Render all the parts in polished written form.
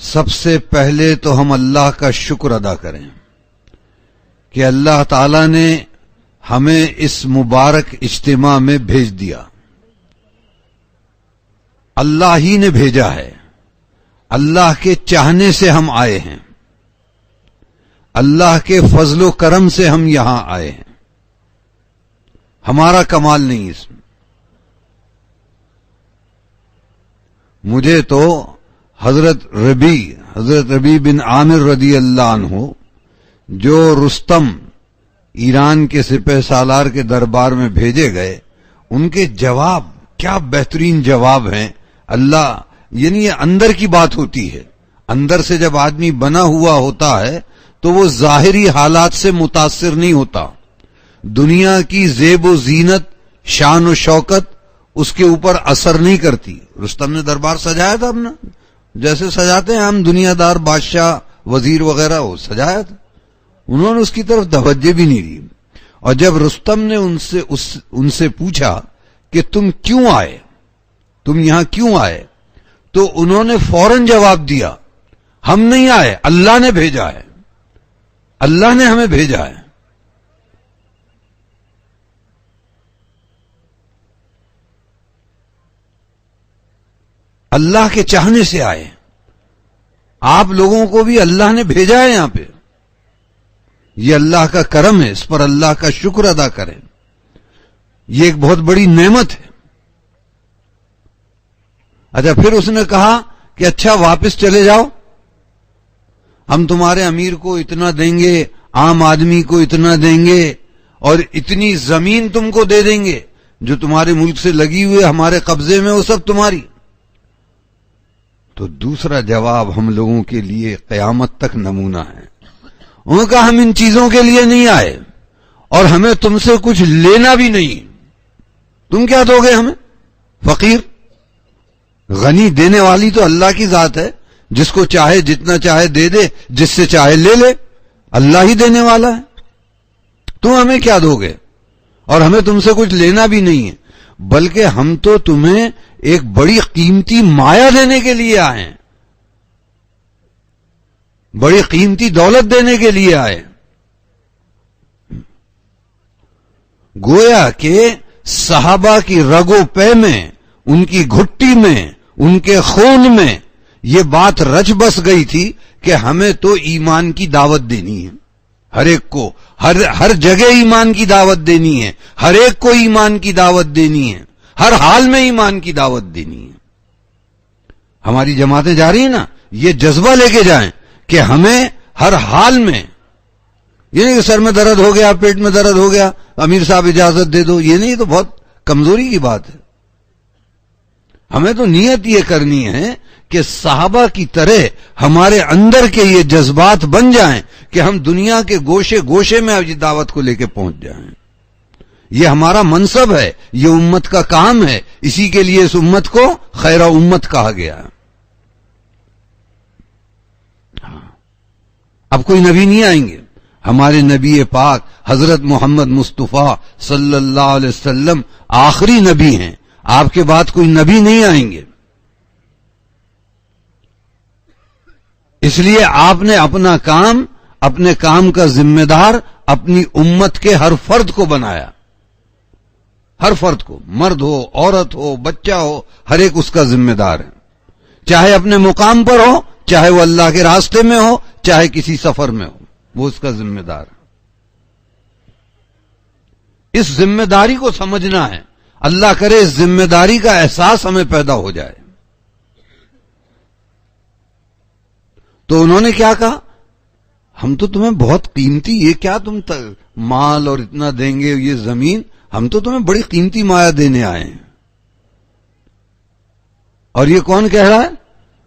سب سے پہلے تو ہم اللہ کا شکر ادا کریں کہ اللہ تعالی نے ہمیں اس مبارک اجتماع میں بھیج دیا. اللہ ہی نے بھیجا ہے. اللہ کے چاہنے سے ہم آئے ہیں. اللہ کے فضل و کرم سے ہم یہاں آئے ہیں. ہمارا کمال نہیں اس میں. مجھے تو حضرت ربیع بن عامر رضی اللہ عنہ جو رستم ایران کے سپہ سالار کے دربار میں بھیجے گئے، ان کے جواب کیا بہترین جواب ہیں. اللہ یعنی یہ اندر کی بات ہوتی ہے. اندر سے جب آدمی بنا ہوا ہوتا ہے تو وہ ظاہری حالات سے متاثر نہیں ہوتا. دنیا کی زیب و زینت، شان و شوکت اس کے اوپر اثر نہیں کرتی. رستم نے دربار سجایا تھا اپنا، جیسے سجاتے ہیں ہم دنیا دار بادشاہ وزیر وغیرہ، وہ سجایا تھا. انہوں نے اس کی طرف توجہ بھی نہیں دی. اور جب رستم نے ان سے پوچھا کہ تم کیوں آئے، تم یہاں کیوں آئے، تو انہوں نے فوراً جواب دیا، ہم نہیں آئے، اللہ نے بھیجا ہے. اللہ نے ہمیں بھیجا ہے. اللہ کے چاہنے سے آئے. آپ لوگوں کو بھی اللہ نے بھیجا ہے یہاں پہ. یہ اللہ کا کرم ہے، اس پر اللہ کا شکر ادا کریں. یہ ایک بہت بڑی نعمت ہے. اچھا، پھر اس نے کہا کہ اچھا واپس چلے جاؤ، ہم تمہارے امیر کو اتنا دیں گے، عام آدمی کو اتنا دیں گے، اور اتنی زمین تم کو دے دیں گے جو تمہارے ملک سے لگی ہوئے ہمارے قبضے میں، وہ سب تمہاری. تو دوسرا جواب ہم لوگوں کے لیے قیامت تک نمونہ ہے. انہوں نے کہا ہم ان چیزوں کے لیے نہیں آئے اور ہمیں تم سے کچھ لینا بھی نہیں. تم کیا دو گے ہمیں؟ فقیر. غنی دینے والی تو اللہ کی ذات ہے، جس کو چاہے جتنا چاہے دے دے، جس سے چاہے لے لے. اللہ ہی دینے والا ہے. تم ہمیں کیا دو گے؟ اور ہمیں تم سے کچھ لینا بھی نہیں ہے، بلکہ ہم تو تمہیں ایک بڑی قیمتی مایا دینے کے لیے آئے ہیں، بڑی قیمتی دولت دینے کے لیے آئے. گویا کہ صحابہ کی رگ و پے میں، ان کی گھٹی میں، ان کے خون میں یہ بات رچ بس گئی تھی کہ ہمیں تو ایمان کی دعوت دینی ہے. ہر ایک کو ہر جگہ ایمان کی دعوت دینی ہے. ہر ایک کو ایمان کی دعوت دینی ہے. ہر حال میں ایمان کی دعوت دینی ہے. ہماری جماعتیں جا رہی ہیں نا، یہ جذبہ لے کے جائیں کہ ہمیں ہر حال میں، یہ نہیں کہ سر میں درد ہو گیا، پیٹ میں درد ہو گیا، امیر صاحب اجازت دے دو، یہ نہیں، تو بہت کمزوری کی بات ہے. ہمیں تو نیت یہ کرنی ہے کہ صحابہ کی طرح ہمارے اندر کے یہ جذبات بن جائیں کہ ہم دنیا کے گوشے گوشے میں اب دعوت کو لے کے پہنچ جائیں. یہ ہمارا منصب ہے، یہ امت کا کام ہے. اسی کے لیے اس امت کو خیر امت کہا گیا. اب کوئی نبی نہیں آئیں گے. ہمارے نبی پاک حضرت محمد مصطفیٰ صلی اللہ علیہ وسلم آخری نبی ہیں. آپ کے بعد کوئی نبی نہیں آئیں گے. اس لیے آپ نے اپنا کام، اپنے کام کا ذمہ دار اپنی امت کے ہر فرد کو بنایا. ہر فرد کو، مرد ہو، عورت ہو، بچہ ہو، ہر ایک اس کا ذمہ دار ہے. چاہے اپنے مقام پر ہو، چاہے وہ اللہ کے راستے میں ہو، چاہے کسی سفر میں ہو، وہ اس کا ذمہ دار ہے. اس ذمہ داری کو سمجھنا ہے. اللہ کرے اس ذمہ داری کا احساس ہمیں پیدا ہو جائے. تو انہوں نے کیا کہا؟ ہم تو تمہیں بہت قیمتی، یہ کیا تم مال اور اتنا دیں گے، یہ زمین، ہم تو تمہیں بڑی قیمتی مایا دینے آئے ہیں. اور یہ کون کہہ رہا ہے؟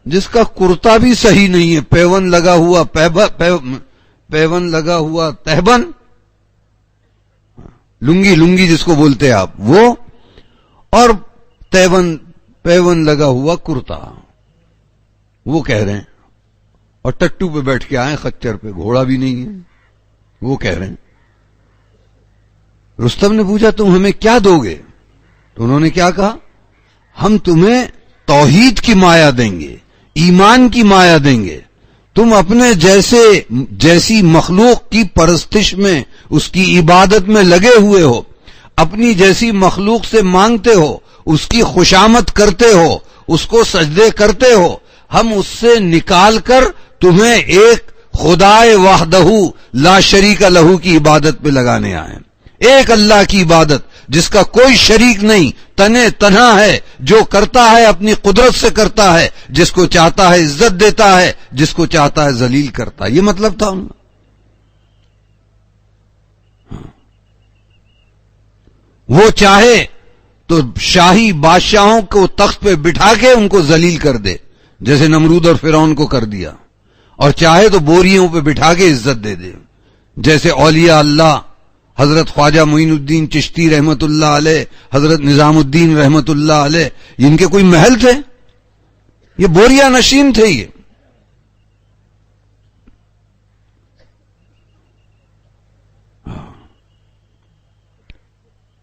جس کا کرتا بھی صحیح نہیں ہے، پیون لگا ہوا پیون لگا ہوا تہبن، لنگی جس کو بولتے آپ، وہ، اور پیون لگا ہوا کرتا، وہ کہہ رہے ہیں. اور ٹٹو پہ بیٹھ کے آئے، خچر پہ، گھوڑا بھی نہیں ہے، وہ کہہ رہے ہیں. رستم نے پوچھا تم ہمیں کیا دو گے؟ تو انہوں نے کیا کہا؟ ہم تمہیں توحید کی مایا دیں گے، ایمان کی مایا دیں گے. تم اپنے جیسی مخلوق کی پرستش میں، اس کی عبادت میں لگے ہوئے ہو، اپنی جیسی مخلوق سے مانگتے ہو، اس کی خوشامد کرتے ہو، اس کو سجدے کرتے ہو. ہم اس سے نکال کر تمہیں ایک خدائے وحدہ لا شریک لہو کی عبادت پہ لگانے آئے. ایک اللہ کی عبادت جس کا کوئی شریک نہیں، تنے تنہا ہے، جو کرتا ہے اپنی قدرت سے کرتا ہے، جس کو چاہتا ہے عزت دیتا ہے، جس کو چاہتا ہے ذلیل کرتا ہے. یہ مطلب تھا ان کا. وہ چاہے تو شاہی بادشاہوں کو تخت پہ بٹھا کے ان کو ذلیل کر دے، جیسے نمرود اور فرعون کو کر دیا، اور چاہے تو بوریوں پہ بٹھا کے عزت دے دے، جیسے اولیاء اللہ حضرت خواجہ معین الدین چشتی رحمت اللہ علیہ، حضرت نظام الدین رحمت اللہ علیہ. ان کے کوئی محل تھے؟ یہ بوریا نشین تھے. یہ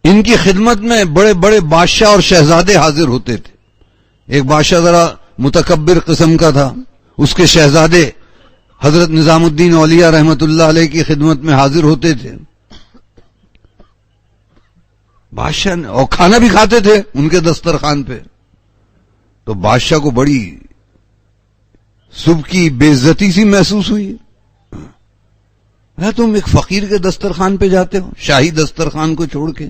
ان کی خدمت میں بڑے بڑے بادشاہ اور شہزادے حاضر ہوتے تھے. ایک بادشاہ ذرا متکبر قسم کا تھا، اس کے شہزادے حضرت نظام الدین اولیاء رحمت اللہ علیہ کی خدمت میں حاضر ہوتے تھے. بادشاہ اور کھانا بھی کھاتے تھے ان کے دسترخوان پہ. تو بادشاہ کو بڑی صبح کی بے عزتی سی محسوس ہوئی. تم ایک فقیر کے دسترخوان پہ جاتے ہو شاہی دسترخوان کو چھوڑ کے.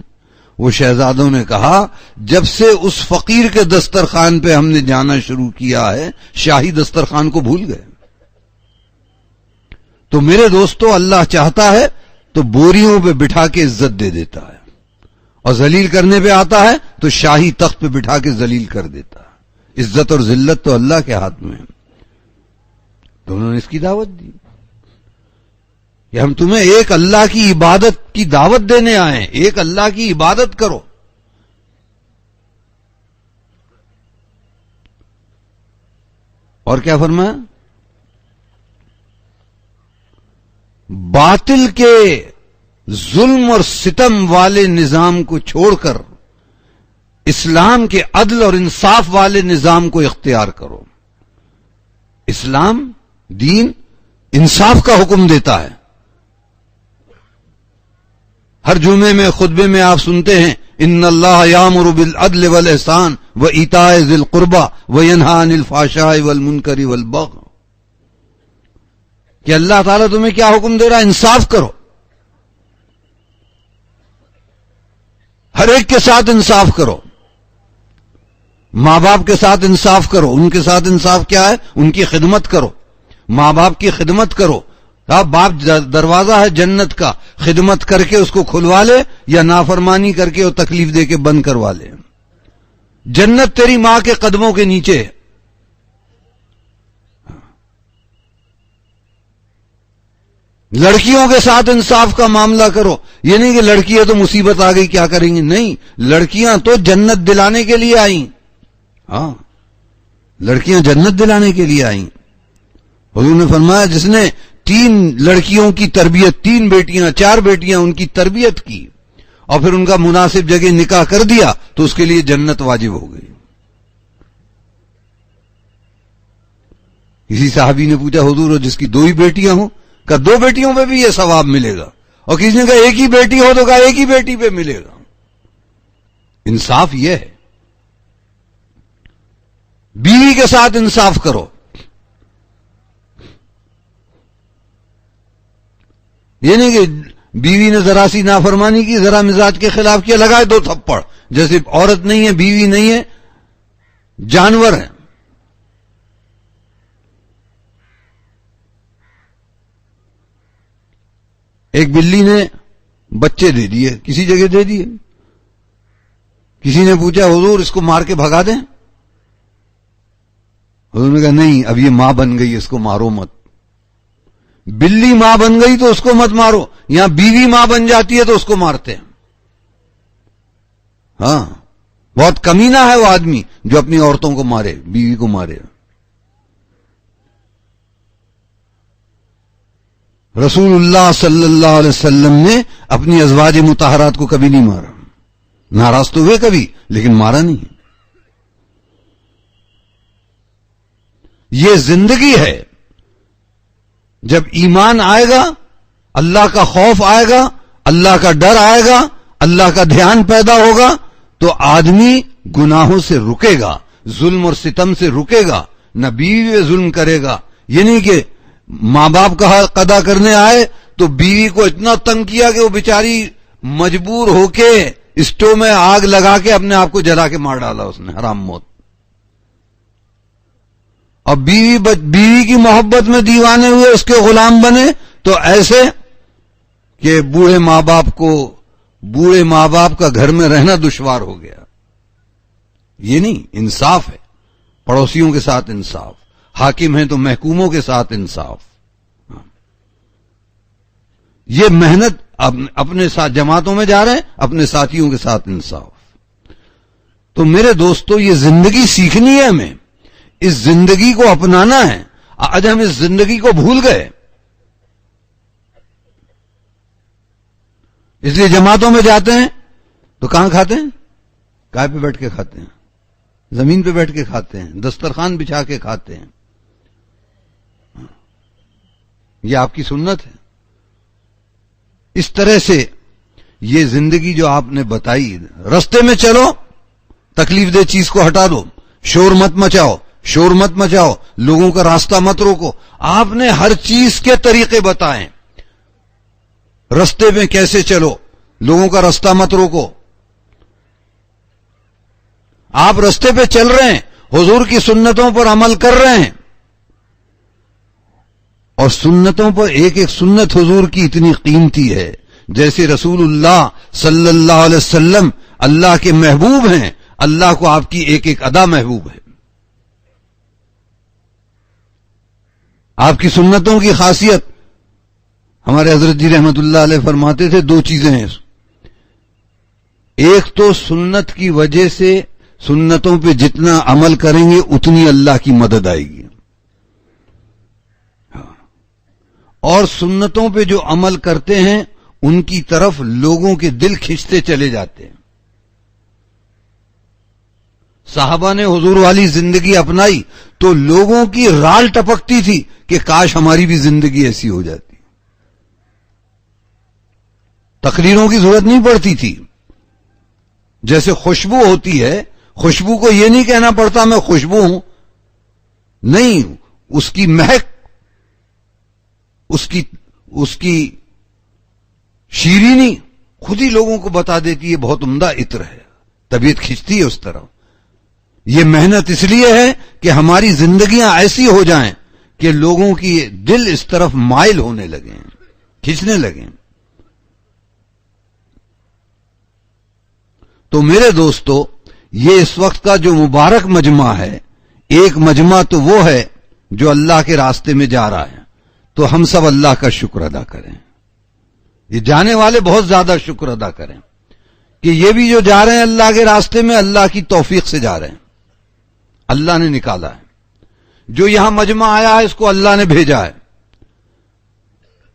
وہ شہزادوں نے کہا جب سے اس فقیر کے دسترخوان پہ ہم نے جانا شروع کیا ہے شاہی دسترخوان کو بھول گئے. تو میرے دوستو، اللہ چاہتا ہے تو بوریوں پہ بٹھا کے عزت دے دیتا ہے، اور ذلیل کرنے پہ آتا ہے تو شاہی تخت پہ بٹھا کے ذلیل کر دیتا ہے. عزت اور ذلت تو اللہ کے ہاتھ میں ہے. تو انہوں نے اس کی دعوت دی کہ ہم تمہیں ایک اللہ کی عبادت کی دعوت دینے آئے ہیں، ایک اللہ کی عبادت کرو. اور کیا فرمایا؟ باطل کے ظلم اور ستم والے نظام کو چھوڑ کر اسلام کے عدل اور انصاف والے نظام کو اختیار کرو. اسلام دین انصاف کا حکم دیتا ہے. ہر جمعے میں خطبے میں آپ سنتے ہیں ان اللہ یامر بالعدل والاحسان وایتاء ذی القربى وینہی عن الفحشاء والمنکر والبغی. کہ اللہ تعالیٰ تمہیں کیا حکم دے رہا ہے؟ انصاف کرو. ہر ایک کے ساتھ انصاف کرو. ماں باپ کے ساتھ انصاف کرو. ان کے ساتھ انصاف کیا ہے؟ ان کی خدمت کرو. ماں باپ کی خدمت کرو. باپ دروازہ ہے جنت کا، خدمت کر کے اس کو کھلوا لے یا نافرمانی کر کے اور تکلیف دے کے بند کروا لے. جنت تیری ماں کے قدموں کے نیچے ہے. لڑکیوں کے ساتھ انصاف کا معاملہ کرو. یہ نہیں کہ لڑکی ہے تو مصیبت آ گئی کیا کریں گے، نہیں، لڑکیاں تو جنت دلانے کے لیے آئیں. ہاں، لڑکیاں جنت دلانے کے لیے آئیں. حضور نے فرمایا جس نے 3 لڑکیوں کی تربیت، 3 بیٹیاں 4 بیٹیاں ان کی تربیت کی اور پھر ان کا مناسب جگہ نکاح کر دیا تو اس کے لیے جنت واجب ہو گئی. کسی صحابی نے پوچھا حضور جس کی 2 ہی بیٹیاں ہوں؟ کہا 2 بیٹیوں پہ بھی یہ ثواب ملے گا. اور کسی نے کہا 1 ہی بیٹی ہو تو کہا 1 ہی بیٹی پہ ملے گا. انصاف یہ ہے. بیوی کے ساتھ انصاف کرو. یہ نہیں کہ بیوی نے ذرا سی نافرمانی کی، ذرا مزاج کے خلاف کیا، لگائے 2 تھپڑ. جیسے عورت نہیں ہے، بیوی نہیں ہے، جانور ہے. ایک بلی نے بچے دے دیے، کسی جگہ دے دیے. کسی نے پوچھا حضور اس کو مار کے بھگا دیں؟ حضور نے کہا نہیں، اب یہ ماں بن گئی، اس کو مارو مت. بلی ماں بن گئی تو اس کو مت مارو. یہاں بیوی ماں بن جاتی ہے تو اس کو مارتے ہیں. ہاں، بہت کمینہ ہے وہ آدمی جو اپنی عورتوں کو مارے، بیوی کو مارے. رسول اللہ صلی اللہ علیہ وسلم نے اپنی ازواج مطہرات کو کبھی نہیں مارا. ناراض تو ہوئے کبھی لیکن مارا نہیں. یہ زندگی ہے. جب ایمان آئے گا، اللہ کا خوف آئے گا، اللہ کا ڈر آئے گا، اللہ کا دھیان پیدا ہوگا، تو آدمی گناہوں سے رکے گا، ظلم اور ستم سے رکے گا، نہ بیوی پہ ظلم کرے گا. یہ نہیں کہ ماں باپ کا حق ادا کرنے آئے تو بیوی کو اتنا تنگ کیا کہ وہ بیچاری مجبور ہو کے اسٹو میں آگ لگا کے اپنے آپ کو جلا کے مار ڈالا اس نے، حرام موت. اور بیوی کی محبت میں دیوانے ہوئے اس کے غلام بنے تو ایسے کہ بوڑھے ماں باپ کا گھر میں رہنا دشوار ہو گیا. یہ نہیں، انصاف ہے، پڑوسیوں کے ساتھ انصاف، حاکم ہیں تو محکوموں کے ساتھ انصاف. یہ محنت اپنے ساتھ جماعتوں میں جا رہے ہیں، اپنے ساتھیوں کے ساتھ انصاف. تو میرے دوستو، یہ زندگی سیکھنی ہے ہمیں، اس زندگی کو اپنانا ہے. آج ہم اس زندگی کو بھول گئے، اس لیے جماعتوں میں جاتے ہیں تو کہاں کھاتے ہیں؟ گائے پہ بیٹھ کے کھاتے ہیں، زمین پہ بیٹھ کے کھاتے ہیں، دسترخوان بچھا کے کھاتے ہیں. یہ آپ کی سنت ہے. اس طرح سے یہ زندگی جو آپ نے بتائی، رستے میں چلو، تکلیف دہ چیز کو ہٹا دو، شور مت مچاؤ، لوگوں کا راستہ مت روکو. آپ نے ہر چیز کے طریقے بتائیں. رستے میں کیسے چلو، لوگوں کا راستہ مت روکو. آپ رستے پہ چل رہے ہیں، حضور کی سنتوں پر عمل کر رہے ہیں، اور سنتوں پر ایک ایک سنت حضور کی اتنی قیمتی ہے. جیسے رسول اللہ صلی اللہ علیہ وسلم اللہ کے محبوب ہیں، اللہ کو آپ کی ایک ایک ادا محبوب ہے. آپ کی سنتوں کی خاصیت، ہمارے حضرت جی رحمت اللہ علیہ فرماتے تھے، دو چیزیں ہیں. ایک تو سنت کی وجہ سے سنتوں پہ جتنا عمل کریں گے اتنی اللہ کی مدد آئے گی، اور سنتوں پہ جو عمل کرتے ہیں ان کی طرف لوگوں کے دل کھنچتے چلے جاتے ہیں. صحابہ نے حضور والی زندگی اپنائی تو لوگوں کی رال ٹپکتی تھی کہ کاش ہماری بھی زندگی ایسی ہو جاتی. تقریروں کی ضرورت نہیں پڑتی تھی. جیسے خوشبو ہوتی ہے، خوشبو کو یہ نہیں کہنا پڑتا میں خوشبو ہوں، نہیں، اس کی مہک، اس کی شیرینی خود ہی لوگوں کو بتا دیتی ہے بہت عمدہ عطر ہے، طبیعت کھنچتی ہے اس طرح. یہ محنت اس لیے ہے کہ ہماری زندگیاں ایسی ہو جائیں کہ لوگوں کی دل اس طرف مائل ہونے لگیں، کھنچنے لگیں. تو میرے دوستو، یہ اس وقت کا جو مبارک مجمع ہے، ایک مجمع تو وہ ہے جو اللہ کے راستے میں جا رہا ہے، تو ہم سب اللہ کا شکر ادا کریں. یہ جانے والے بہت زیادہ شکر ادا کریں کہ یہ بھی جو جا رہے ہیں اللہ کے راستے میں، اللہ کی توفیق سے جا رہے ہیں، اللہ نے نکالا ہے. جو یہاں مجمع آیا ہے اس کو اللہ نے بھیجا ہے.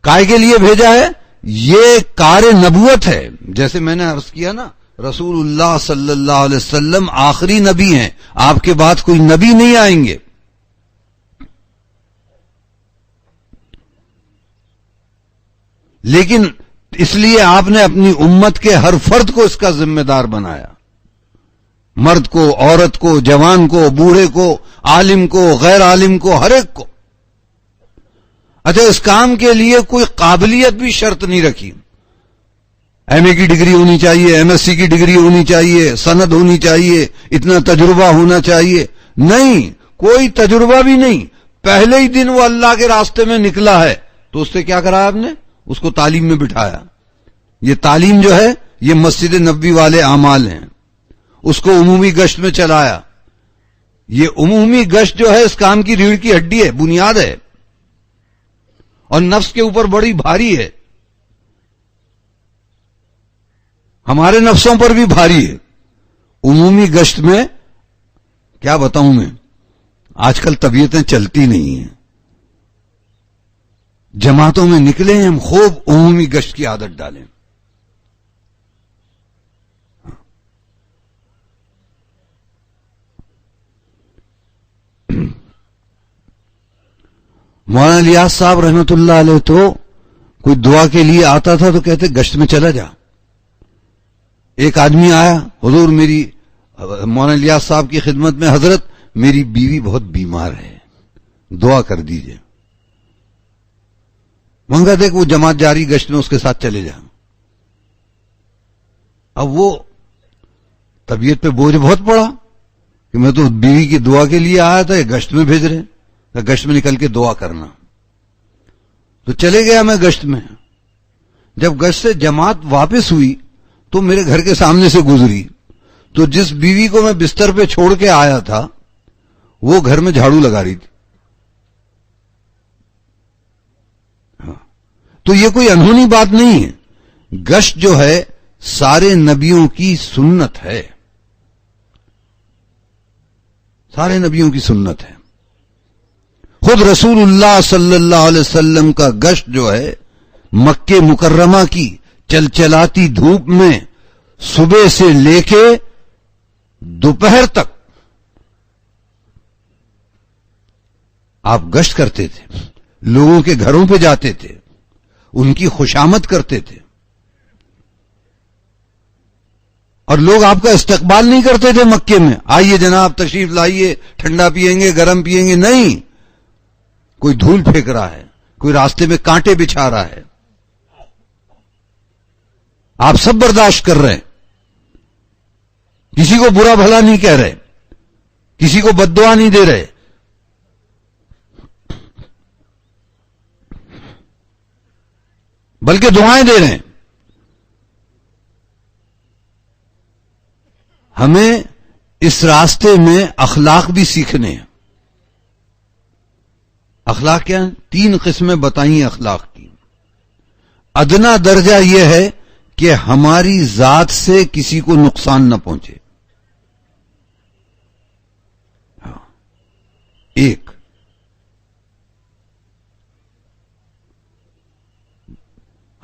کائے کے لیے بھیجا ہے؟ یہ کار نبوت ہے. جیسے میں نے عرض کیا نا، رسول اللہ صلی اللہ علیہ وسلم آخری نبی ہیں، آپ کے بعد کوئی نبی نہیں آئیں گے. لیکن اس لیے آپ نے اپنی امت کے ہر فرد کو اس کا ذمہ دار بنایا، مرد کو، عورت کو، جوان کو، بوڑھے کو، عالم کو، غیر عالم کو، ہر ایک کو. اچھا، اس کام کے لیے کوئی قابلیت بھی شرط نہیں رکھی. ایم اے کی ڈگری ہونی چاہیے، ایم ایس سی کی ڈگری ہونی چاہیے، سند ہونی چاہیے، اتنا تجربہ ہونا چاہیے. نہیں، کوئی تجربہ بھی نہیں. پہلے ہی دن وہ اللہ کے راستے میں نکلا ہے تو اس سے کیا کرا آپ نے؟ اس کو تعلیم میں بٹھایا. یہ تعلیم جو ہے یہ مسجد نبوی والے اعمال ہیں. اس کو عمومی گشت میں چلایا. یہ عمومی گشت جو ہے اس کام کی ریڑھ کی ہڈی ہے، بنیاد ہے، اور نفس کے اوپر بڑی بھاری ہے، ہمارے نفسوں پر بھی بھاری ہے. عمومی گشت میں کیا بتاؤں میں، آج کل طبیعتیں چلتی نہیں ہیں. جماعتوں میں نکلے ہیں ہم، خوب عمومی گشت کی عادت ڈالیں. مولانا الیاس صاحب رحمت اللہ علیہ تو کوئی دعا کے لیے آتا تھا تو کہتے گشت میں چلا جا. ایک آدمی آیا, حضور میری مولانا الیاس صاحب کی خدمت میں, حضرت میری بیوی بہت بیمار ہے, دعا کر دیجئے. منگا دیکھ وہ جماعت جاری گشت میں اس کے ساتھ چلے جا. اب وہ طبیعت پہ بوجھ بہت پڑا کہ میں تو بیوی کی دعا کے لیے آیا تھا, یہ گشت میں بھیج رہے, گشت میں نکل کے دعا کرنا. تو چلے گیا میں گشت میں. جب گشت سے جماعت واپس ہوئی تو میرے گھر کے سامنے سے گزری, تو جس بیوی کو میں بستر پہ چھوڑ کے آیا تھا وہ گھر میں جھاڑو لگا رہی تھی. تو یہ کوئی انہونی بات نہیں ہے. گشت جو ہے سارے نبیوں کی سنت ہے, سارے نبیوں کی سنت ہے. خود رسول اللہ صلی اللہ علیہ وسلم کا گشت جو ہے مکہ مکرمہ کی چلچلاتی دھوپ میں صبح سے لے کے دوپہر تک آپ گشت کرتے تھے, لوگوں کے گھروں پہ جاتے تھے, ان کی خوشامد کرتے تھے, اور لوگ آپ کا استقبال نہیں کرتے تھے مکے میں, آئیے جناب تشریف لائیے, ٹھنڈا پیئیں گے, گرم پیئیں گے, نہیں. کوئی دھول پھینک رہا ہے, کوئی راستے میں کانٹے بچھا رہا ہے, آپ سب برداشت کر رہے ہیں, کسی کو برا بھلا نہیں کہہ رہے, کسی کو بد دعا نہیں دے رہے, بلکہ دعائیں دے رہے ہیں. ہمیں اس راستے میں اخلاق بھی سیکھنے ہیں. اخلاق کیا ہیں؟ 3 قسمیں بتائیں اخلاق کی. ادنا درجہ یہ ہے کہ ہماری ذات سے کسی کو نقصان نہ پہنچے. ایک,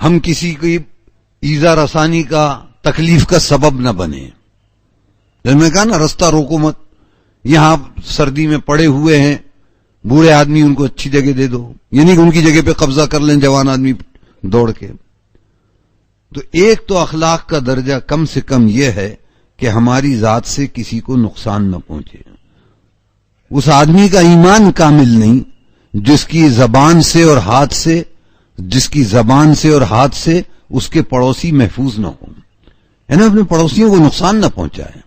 ہم کسی کی ایذا رسانی کا, تکلیف کا سبب نہ بنے. جب میں کہا نا رستہ روکو مت, یہاں سردی میں پڑے ہوئے ہیں بوڑھے آدمی, ان کو اچھی جگہ دے دو, یعنی کہ ان کی جگہ پہ قبضہ کر لیں جوان آدمی دوڑ کے. تو ایک تو اخلاق کا درجہ کم سے کم یہ ہے کہ ہماری ذات سے کسی کو نقصان نہ پہنچے. اس آدمی کا ایمان کامل نہیں جس کی زبان سے اور ہاتھ سے, جس کی زبان سے اور ہاتھ سے اس کے پڑوسی محفوظ نہ ہوں, یعنی اپنے پڑوسیوں کو نقصان نہ پہنچائے.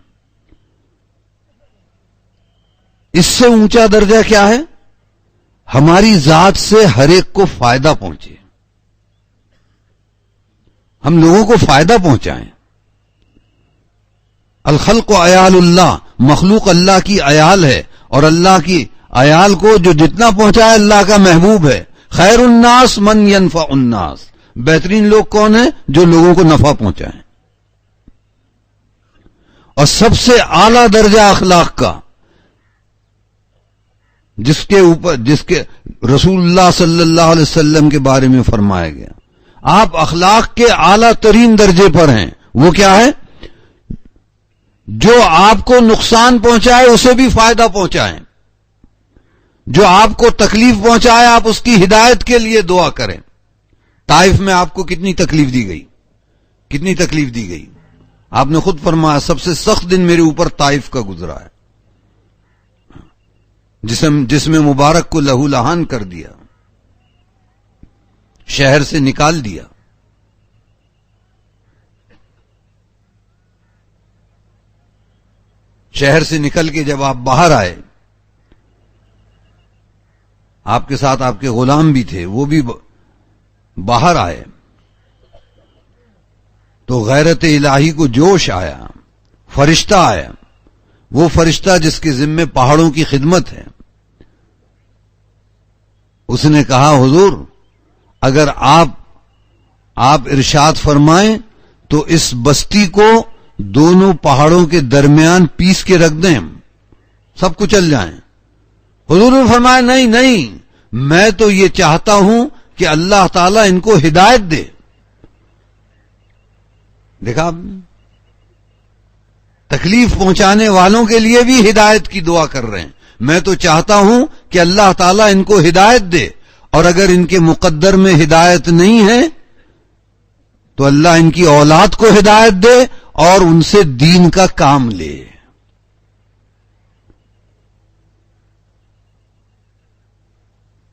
اس سے اونچا درجہ کیا ہے؟ ہماری ذات سے ہر ایک کو فائدہ پہنچے, ہم لوگوں کو فائدہ پہنچائیں. الخلق عیال اللہ, مخلوق اللہ کی عیال ہے, اور اللہ کی عیال کو جو جتنا پہنچائے اللہ کا محبوب ہے. خیر الناس من ينفع الناس, بہترین لوگ کون ہیں؟ جو لوگوں کو نفع پہنچائیں. اور سب سے اعلی درجہ اخلاق کا, جس کے رسول اللہ صلی اللہ علیہ وسلم کے بارے میں فرمایا گیا, آپ اخلاق کے اعلی ترین درجے پر ہیں. وہ کیا ہے؟ جو آپ کو نقصان پہنچائے اسے بھی فائدہ پہنچائیں, جو آپ کو تکلیف پہنچائے آپ اس کی ہدایت کے لیے دعا کریں. طائف میں آپ کو کتنی تکلیف دی گئی, کتنی تکلیف دی گئی. آپ نے خود فرمایا سب سے سخت دن میرے اوپر طائف کا گزرا ہے, جس میں مبارک کو لہو لہان کر دیا, شہر سے نکال دیا. شہر سے نکل کے جب آپ باہر آئے, آپ کے ساتھ آپ کے غلام بھی تھے, وہ بھی باہر آئے, تو غیرت الہی کو جوش آیا, فرشتہ آیا. وہ فرشتہ جس کے ذمے پہاڑوں کی خدمت ہے, اس نے کہا حضور اگر آپ ارشاد فرمائیں تو اس بستی کو دونوں پہاڑوں کے درمیان پیس کے رکھ دیں, سب کو چل جائیں. حضور نے فرمایا نہیں نہیں, میں تو یہ چاہتا ہوں کہ اللہ تعالیٰ ان کو ہدایت دے. دیکھا آپ نے, تکلیف پہنچانے والوں کے لیے بھی ہدایت کی دعا کر رہے ہیں. میں تو چاہتا ہوں کہ اللہ تعالیٰ ان کو ہدایت دے. اور اگر ان کے مقدر میں ہدایت نہیں ہے تو اللہ ان کی اولاد کو ہدایت دے اور ان سے دین کا کام لے.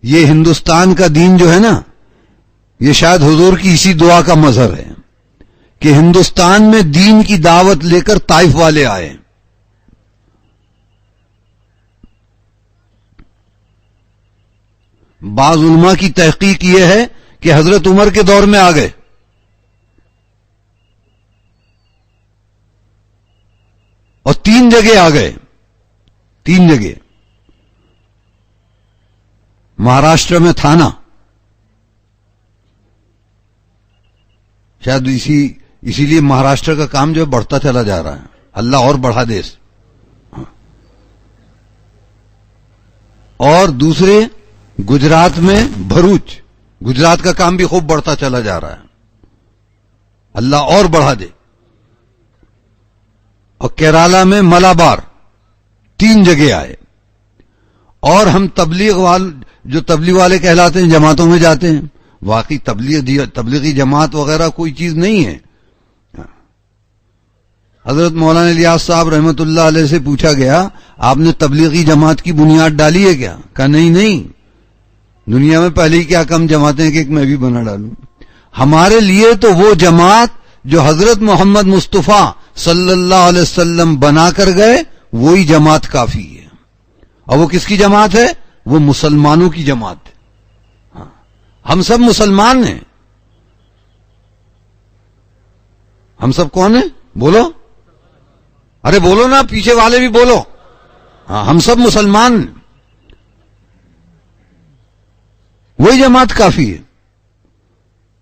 یہ ہندوستان کا دین جو ہے نا، یہ شاید حضور کی اسی دعا کا مظہر ہے کہ ہندوستان میں دین کی دعوت لے کر طائف والے آئے. بعض علماء کی تحقیق یہ ہے کہ حضرت عمر کے دور میں آ گئے، اور 3 جگہ آ گئے. 3 جگہ. مہاراشٹر میں تھا نا، شاید اسی لیے مہاراشٹر کا کام جو ہے بڑھتا چلا جا رہا ہے. اللہ اور بڑھا دے. اور دوسرے گجرات میں بھروچ، گجرات کا کام بھی خوب بڑھتا چلا جا رہا ہے. اللہ اور بڑھا دے. اور کیرالا میں ملابار. 3 جگہ آئے. اور ہم جو تبلیغ والے کہلاتے ہیں جماعتوں میں جاتے ہیں. واقعی تبلیغی جماعت وغیرہ کوئی چیز نہیں ہے. حضرت مولانا الیاس صاحب رحمت اللہ علیہ سے پوچھا گیا آپ نے تبلیغی جماعت کی بنیاد ڈالی ہے کیا؟ کہا نہیں، دنیا میں پہلے ہی کیا کم جماعتیں کہ ایک میں بھی بنا ڈالوں. ہمارے لیے تو وہ جماعت جو حضرت محمد مصطفیٰ صلی اللہ علیہ وسلم بنا کر گئے وہی جماعت کافی ہے. اور وہ کس کی جماعت ہے؟ وہ مسلمانوں کی جماعت ہے. ہم سب مسلمان ہیں. ہم سب کون ہیں؟ بولو. ارے بولو نا، پیچھے والے بھی بولو. ہاں، ہم سب مسلمان ہیں. وہی جماعت کافی ہے.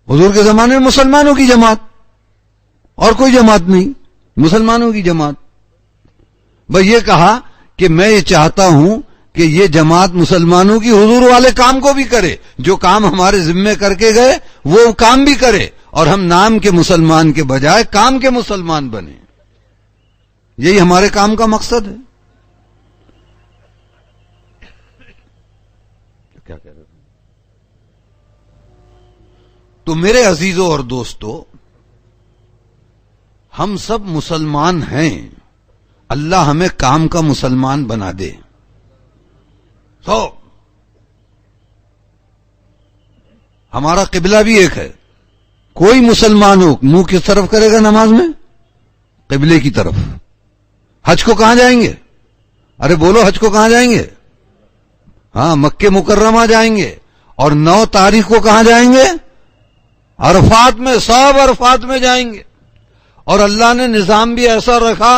حضور کے زمانے میں مسلمانوں کی جماعت، اور کوئی جماعت نہیں، مسلمانوں کی جماعت. بس یہ کہا کہ میں یہ چاہتا ہوں کہ یہ جماعت مسلمانوں کی حضور والے کام کو بھی کرے، جو کام ہمارے ذمے کر کے گئے وہ کام بھی کرے، اور ہم نام کے مسلمان کے بجائے کام کے مسلمان بنے. یہی ہمارے کام کا مقصد ہے. کیا کہہ رہے ہیں؟ تو میرے عزیزوں اور دوستو، ہم سب مسلمان ہیں. اللہ ہمیں کام کا مسلمان بنا دے. ہمارا قبلہ بھی ایک ہے. کوئی مسلمان ہو منہ کس طرف کرے گا نماز میں؟ قبلے کی طرف. حج کو کہاں جائیں گے؟ ارے بولو، حج کو کہاں جائیں گے؟ ہاں، مکہ مکرمہ جائیں گے. اور 9 تاریخ کو کہاں جائیں گے؟ عرفات میں. سب عرفات میں جائیں گے. اور اللہ نے نظام بھی ایسا رکھا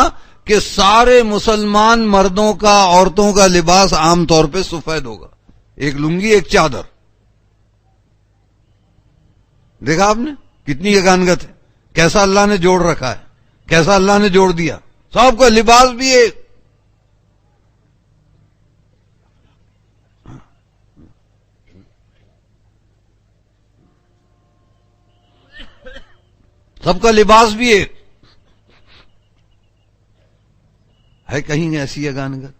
کہ سارے مسلمان مردوں کا، عورتوں کا لباس عام طور پہ سفید ہوگا. ایک لنگی، ایک چادر. دیکھا آپ نے کتنی یگانگت ہے؟ کیسا اللہ نے جوڑ رکھا ہے، کیسا اللہ نے جوڑ دیا. سب کا لباس بھی ایک. سب کا لباس بھی ایک ہے. کہیں ایسی یگانگت؟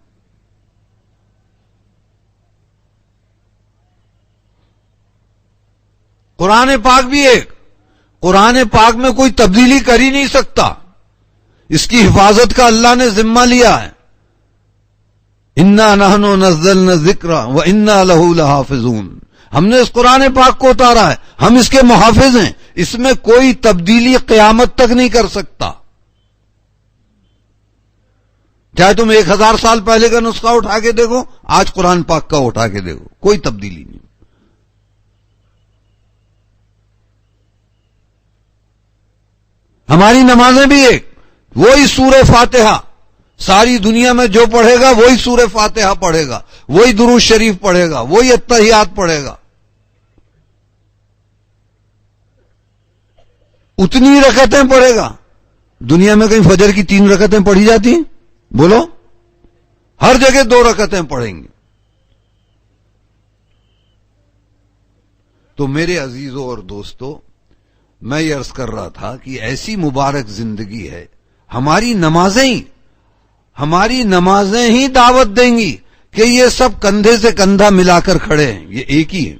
قرآن پاک بھی ایک. قرآن پاک میں کوئی تبدیلی کر ہی نہیں سکتا. اس کی حفاظت کا اللہ نے ذمہ لیا ہے. انا نحن نزلنا الذکر وانا لہ لحافظون. ہم نے اس قرآن پاک کو اتارا ہے، ہم اس کے محافظ ہیں. اس میں کوئی تبدیلی قیامت تک نہیں کر سکتا. چاہے تم 1000 سال پہلے کا نسخہ اٹھا کے دیکھو، آج قرآن پاک کا اٹھا کے دیکھو، کوئی تبدیلی نہیں. ہماری نمازیں بھی ایک. وہی سورہ فاتحہ. ساری دنیا میں جو پڑھے گا وہی سورہ فاتحہ پڑھے گا، وہی درود شریف پڑھے گا، وہی اتحیات پڑھے گا. اتنی رکعتیں پڑھے گا. دنیا میں کہیں فجر کی 3 رکعتیں پڑھی جاتی ہیں؟ بولو. ہر جگہ 2 رکعتیں پڑھیں گے. تو میرے عزیزوں اور دوستو، میں یہ عرض کر رہا تھا کہ ایسی مبارک زندگی ہے. ہماری نمازیں ہی دعوت دیں گی کہ یہ سب کندھے سے کندھا ملا کر کھڑے ہیں، یہ ایک ہی ہے.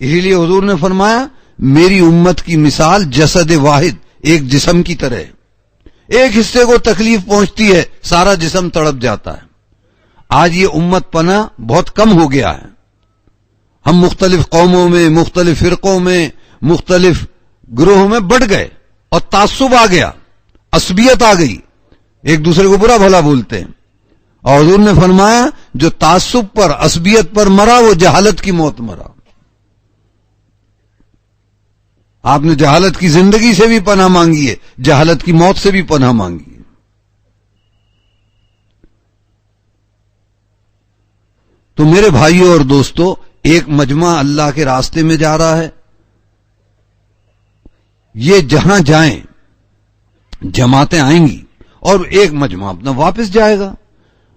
اسی لیے حضور نے فرمایا میری امت کی مثال جسد واحد، ایک جسم کی طرح ہے، ایک حصے کو تکلیف پہنچتی ہے سارا جسم تڑپ جاتا ہے۔ آج یہ امت پنا بہت کم ہو گیا ہے، ہم مختلف قوموں میں، مختلف فرقوں میں، مختلف گروہوں میں بٹ گئے اور تعصب آ گیا، عصبیت آ گئی، ایک دوسرے کو برا بھلا بولتے ہیں۔ اور حضور نے فرمایا جو تعصب پر، عصبیت پر مرا وہ جہالت کی موت مرا۔ آپ نے جہالت کی زندگی سے بھی پناہ مانگی ہے، جہالت کی موت سے بھی پناہ مانگی ہے۔ تو میرے بھائیوں اور دوستو، ایک مجمع اللہ کے راستے میں جا رہا ہے، یہ جہاں جائیں جماعتیں آئیں گی اور ایک مجمع اپنا واپس جائے گا۔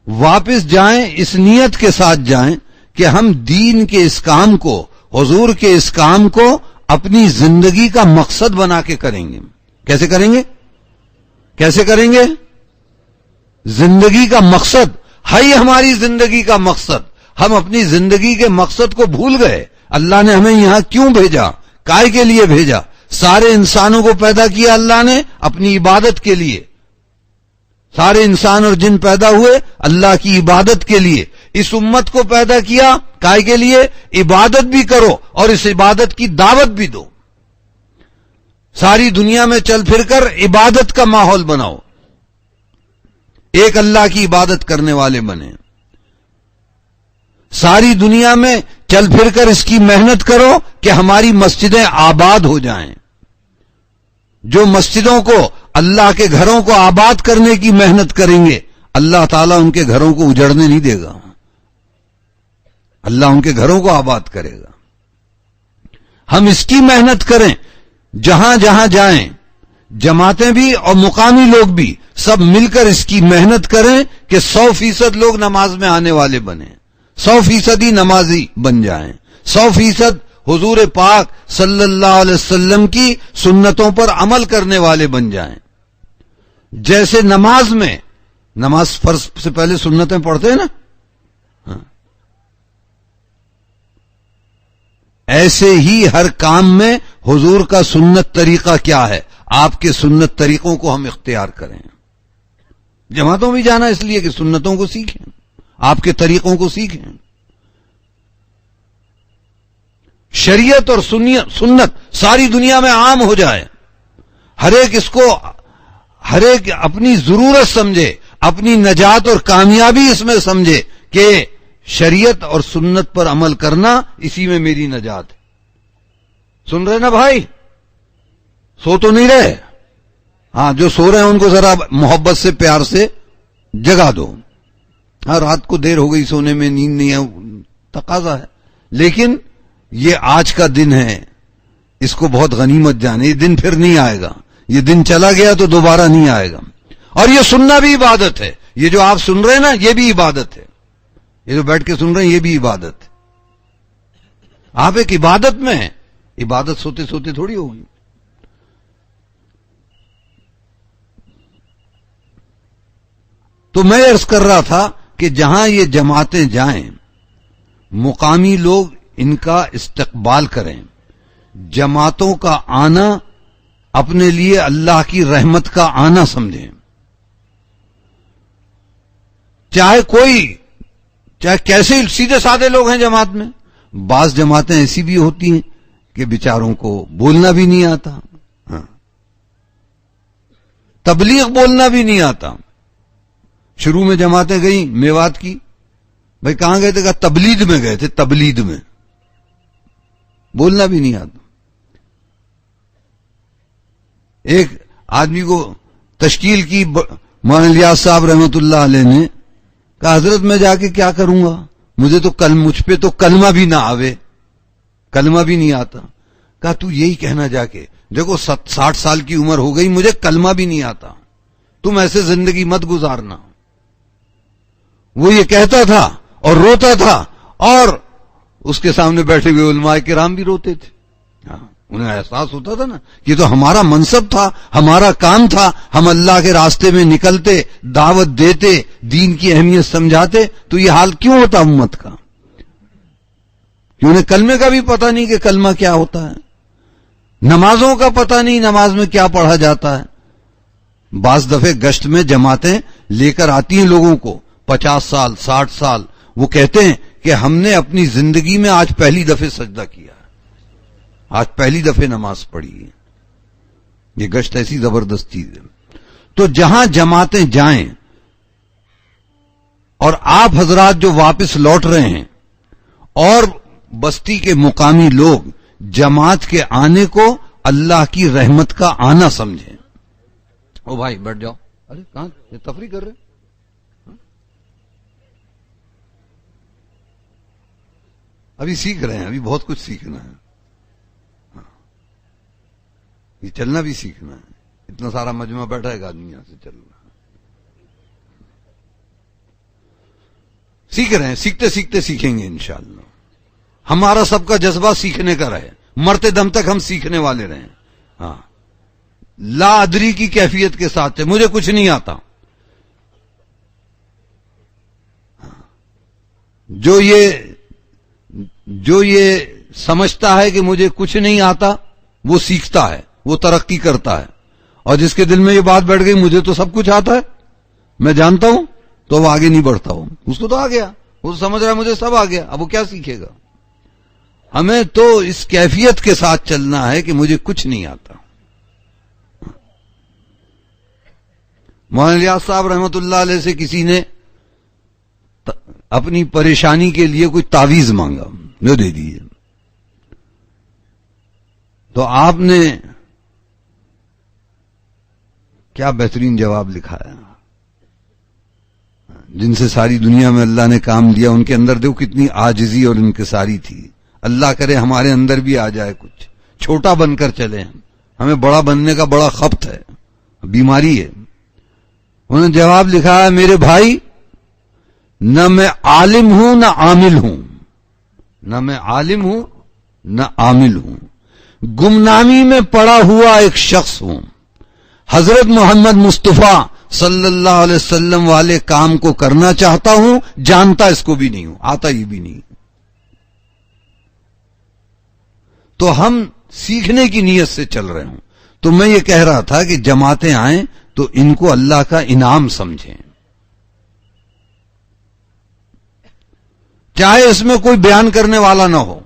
واپس جائیں اس نیت کے ساتھ جائیں کہ ہم دین کے اس کام کو، حضور کے اس کام کو اپنی زندگی کا مقصد بنا کے کریں گے۔ کیسے کریں گے؟ کیسے کریں گے؟ زندگی کا مقصد ہے ہماری زندگی کا مقصد۔ ہم اپنی زندگی کے مقصد کو بھول گئے۔ اللہ نے ہمیں یہاں کیوں بھیجا؟ کائے کے لیے بھیجا؟ سارے انسانوں کو پیدا کیا اللہ نے اپنی عبادت کے لیے۔ سارے انسان اور جن پیدا ہوئے اللہ کی عبادت کے لیے۔ اس امت کو پیدا کیا کائے کے لیے؟ عبادت بھی کرو اور اس عبادت کی دعوت بھی دو۔ ساری دنیا میں چل پھر کر عبادت کا ماحول بناؤ، ایک اللہ کی عبادت کرنے والے بنے۔ ساری دنیا میں چل پھر کر اس کی محنت کرو کہ ہماری مسجدیں آباد ہو جائیں۔ جو مسجدوں کو، اللہ کے گھروں کو آباد کرنے کی محنت کریں گے، اللہ تعالیٰ ان کے گھروں کو اجڑنے نہیں دے گا، اللہ ان کے گھروں کو آباد کرے گا۔ ہم اس کی محنت کریں، جہاں جہاں جائیں، جماعتیں بھی اور مقامی لوگ بھی سب مل کر اس کی محنت کریں کہ 100% لوگ نماز میں آنے والے بنیں، 100% ہی نمازی بن جائیں، 100% حضور پاک صلی اللہ علیہ وسلم کی سنتوں پر عمل کرنے والے بن جائیں۔ جیسے نماز میں، نماز فرض سے پہلے سنتیں پڑھتے ہیں نا، ایسے ہی ہر کام میں حضور کا سنت طریقہ کیا ہے، آپ کے سنت طریقوں کو ہم اختیار کریں۔ جماعتوں بھی جانا اس لیے کہ سنتوں کو سیکھیں، آپ کے طریقوں کو سیکھیں۔ شریعت اور سنت ساری دنیا میں عام ہو جائے، ہر ایک اس کو، ہر ایک اپنی ضرورت سمجھے، اپنی نجات اور کامیابی اس میں سمجھے کہ شریعت اور سنت پر عمل کرنا، اسی میں میری نجات ہے۔ سن رہے نا بھائی؟ سو تو نہیں رہے؟ ہاں، جو سو رہے ہیں ان کو ذرا محبت سے، پیار سے جگا دو۔ ہاں، رات کو دیر ہو گئی سونے میں، نیند نہیں ہے، تقاضا ہے، لیکن یہ آج کا دن ہے، اس کو بہت غنیمت جانے۔ یہ دن پھر نہیں آئے گا، یہ دن چلا گیا تو دوبارہ نہیں آئے گا۔ اور یہ سننا بھی عبادت ہے، یہ جو آپ سن رہے ہیں نا یہ بھی عبادت ہے، یہ جو بیٹھ کے سن رہے ہیں یہ بھی عبادت ہے۔ آپ ایک عبادت میں ہیں، عبادت سوتے سوتے تھوڑی ہوگی۔ تو میں عرض کر رہا تھا کہ جہاں یہ جماعتیں جائیں، مقامی لوگ ان کا استقبال کریں، جماعتوں کا آنا اپنے لیے اللہ کی رحمت کا آنا سمجھیں۔ چاہے کیسے سیدھے سادے لوگ ہیں جماعت میں، بعض جماعتیں ایسی بھی ہوتی ہیں کہ بیچاروں کو بولنا بھی نہیں آتا، تبلیغ بولنا بھی نہیں آتا۔ شروع میں جماعتیں گئیں میوات کی، بھائی کہاں گئے تھے؟ کہا تبلیغ میں گئے تھے، تبلیغ میں، بولنا بھی نہیں آتا۔ ایک آدمی کو تشکیل کی مولانا الیاس صاحب رحمت اللہ علیہ نے، کہا حضرت میں جا کے کیا کروں گا، مجھ پہ تو کلمہ بھی نہ آوے، کلمہ بھی نہیں آتا۔ کہا تو یہی کہنا جا کے، دیکھو 60 سال کی عمر ہو گئی، مجھے کلمہ بھی نہیں آتا، تم ایسے زندگی مت گزارنا۔ وہ یہ کہتا تھا اور روتا تھا، اور اس کے سامنے بیٹھے ہوئے علماء کرام بھی روتے تھے۔ انہیں احساس ہوتا تھا نا، یہ تو ہمارا منصب تھا، ہمارا کام تھا، ہم اللہ کے راستے میں نکلتے، دعوت دیتے، دین کی اہمیت سمجھاتے، تو یہ حال کیوں ہوتا امت کا؟ کہ انہیں کلمے کا بھی پتہ نہیں کہ کلمہ کیا ہوتا ہے، نمازوں کا پتہ نہیں نماز میں کیا پڑھا جاتا ہے. بعض دفعے گشت میں جماعتیں لے کر آتی ہیں لوگوں کو 50 سال 60 سال، وہ کہتے ہیں کہ ہم نے اپنی زندگی میں آج پہلی دفعہ سجدہ کیا ہے، آج پہلی دفعہ نماز پڑھی ہے. یہ گشت ایسی زبردست چیز ہے. تو جہاں جماعتیں جائیں، اور آپ حضرات جو واپس لوٹ رہے ہیں اور بستی کے مقامی لوگ جماعت کے آنے کو اللہ کی رحمت کا آنا سمجھیں. او بھائی بیٹھ جاؤ. ارے کہاں یہ تفریح کر رہے؟ ابھی سیکھ رہے ہیں، ابھی بہت کچھ سیکھنا ہے. یہ چلنا بھی سیکھنا ہے. اتنا سارا مجمع بیٹھا ہے، آدمی یہاں سے چل رہا ہے. سیکھ رہے ہیں، سیکھتے سیکھتے سیکھیں گے انشاءاللہ. ہمارا سب کا جذبہ سیکھنے کا رہے، مرتے دم تک ہم سیکھنے والے رہیں. ہاں، لا ادری کی کیفیت کے ساتھ ہے، مجھے کچھ نہیں آتا. جو یہ سمجھتا ہے کہ مجھے کچھ نہیں آتا، وہ سیکھتا ہے، وہ ترقی کرتا ہے. اور جس کے دل میں یہ بات بیٹھ گئی مجھے تو سب کچھ آتا ہے، میں جانتا ہوں، تو وہ آگے نہیں بڑھتا ہوں. اس کو تو آ گیا، وہ تو سمجھ رہا ہے مجھے سب آ گیا، اب وہ کیا سیکھے گا؟ ہمیں تو اس کیفیت کے ساتھ چلنا ہے کہ مجھے کچھ نہیں آتا. مولانا الیاس صاحب رحمت اللہ علیہ سے کسی نے اپنی پریشانی کے لیے کوئی تعویذ مانگا، جو دے دیے. تو آپ نے کیا بہترین جواب لکھا ہے. جن سے ساری دنیا میں اللہ نے کام لیا، ان کے اندر دیکھو کتنی عاجزی اور انکساری تھی. اللہ کرے ہمارے اندر بھی آ جائے کچھ، چھوٹا بن کر چلے. ہمیں بڑا بننے کا بڑا خپت ہے، بیماری ہے. انہوں نے جواب لکھا ہے، میرے بھائی، نہ میں عالم ہوں نہ عامل ہوں، نہ میں عالم ہوں نہ عامل ہوں، گمنامی میں پڑا ہوا ایک شخص ہوں. حضرت محمد مصطفیٰ صلی اللہ علیہ وسلم والے کام کو کرنا چاہتا ہوں، جانتا اس کو بھی نہیں ہوں، آتا یہ بھی نہیں. تو ہم سیکھنے کی نیت سے چل رہے ہوں. تو میں یہ کہہ رہا تھا کہ جماعتیں آئیں تو ان کو اللہ کا انعام سمجھیں، چاہے اس میں کوئی بیان کرنے والا نہ ہو،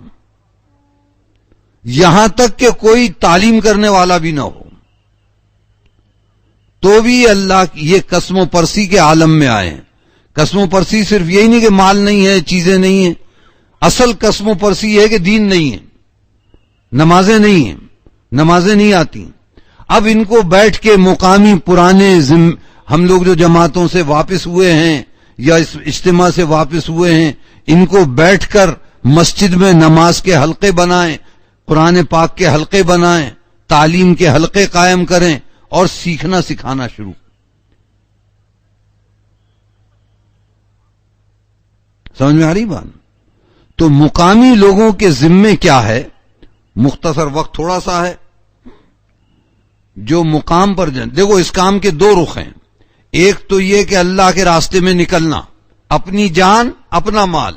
یہاں تک کہ کوئی تعلیم کرنے والا بھی نہ ہو، تو بھی اللہ یہ قسم و پرسی کے عالم میں آئے ہیں. قسم و پرسی صرف یہی نہیں کہ مال نہیں ہے، چیزیں نہیں ہیں. اصل قسم و پرسی یہ ہے کہ دین نہیں ہے، نمازیں نہیں ہیں، نمازیں نہیں آتی. اب ان کو بیٹھ کے مقامی پرانے ہم لوگ جو جماعتوں سے واپس ہوئے ہیں یا اس اجتماع سے واپس ہوئے ہیں، ان کو بیٹھ کر مسجد میں نماز کے حلقے بنائیں، قرآن پاک کے حلقے بنائیں، تعلیم کے حلقے قائم کریں اور سیکھنا سکھانا شروع. سمجھ میں آ رہی بات؟ تو مقامی لوگوں کے ذمے کیا ہے؟ مختصر وقت تھوڑا سا ہے. جو مقام پر دیکھو، اس کام کے دو رخ ہیں. ایک تو یہ کہ اللہ کے راستے میں نکلنا، اپنی جان اپنا مال.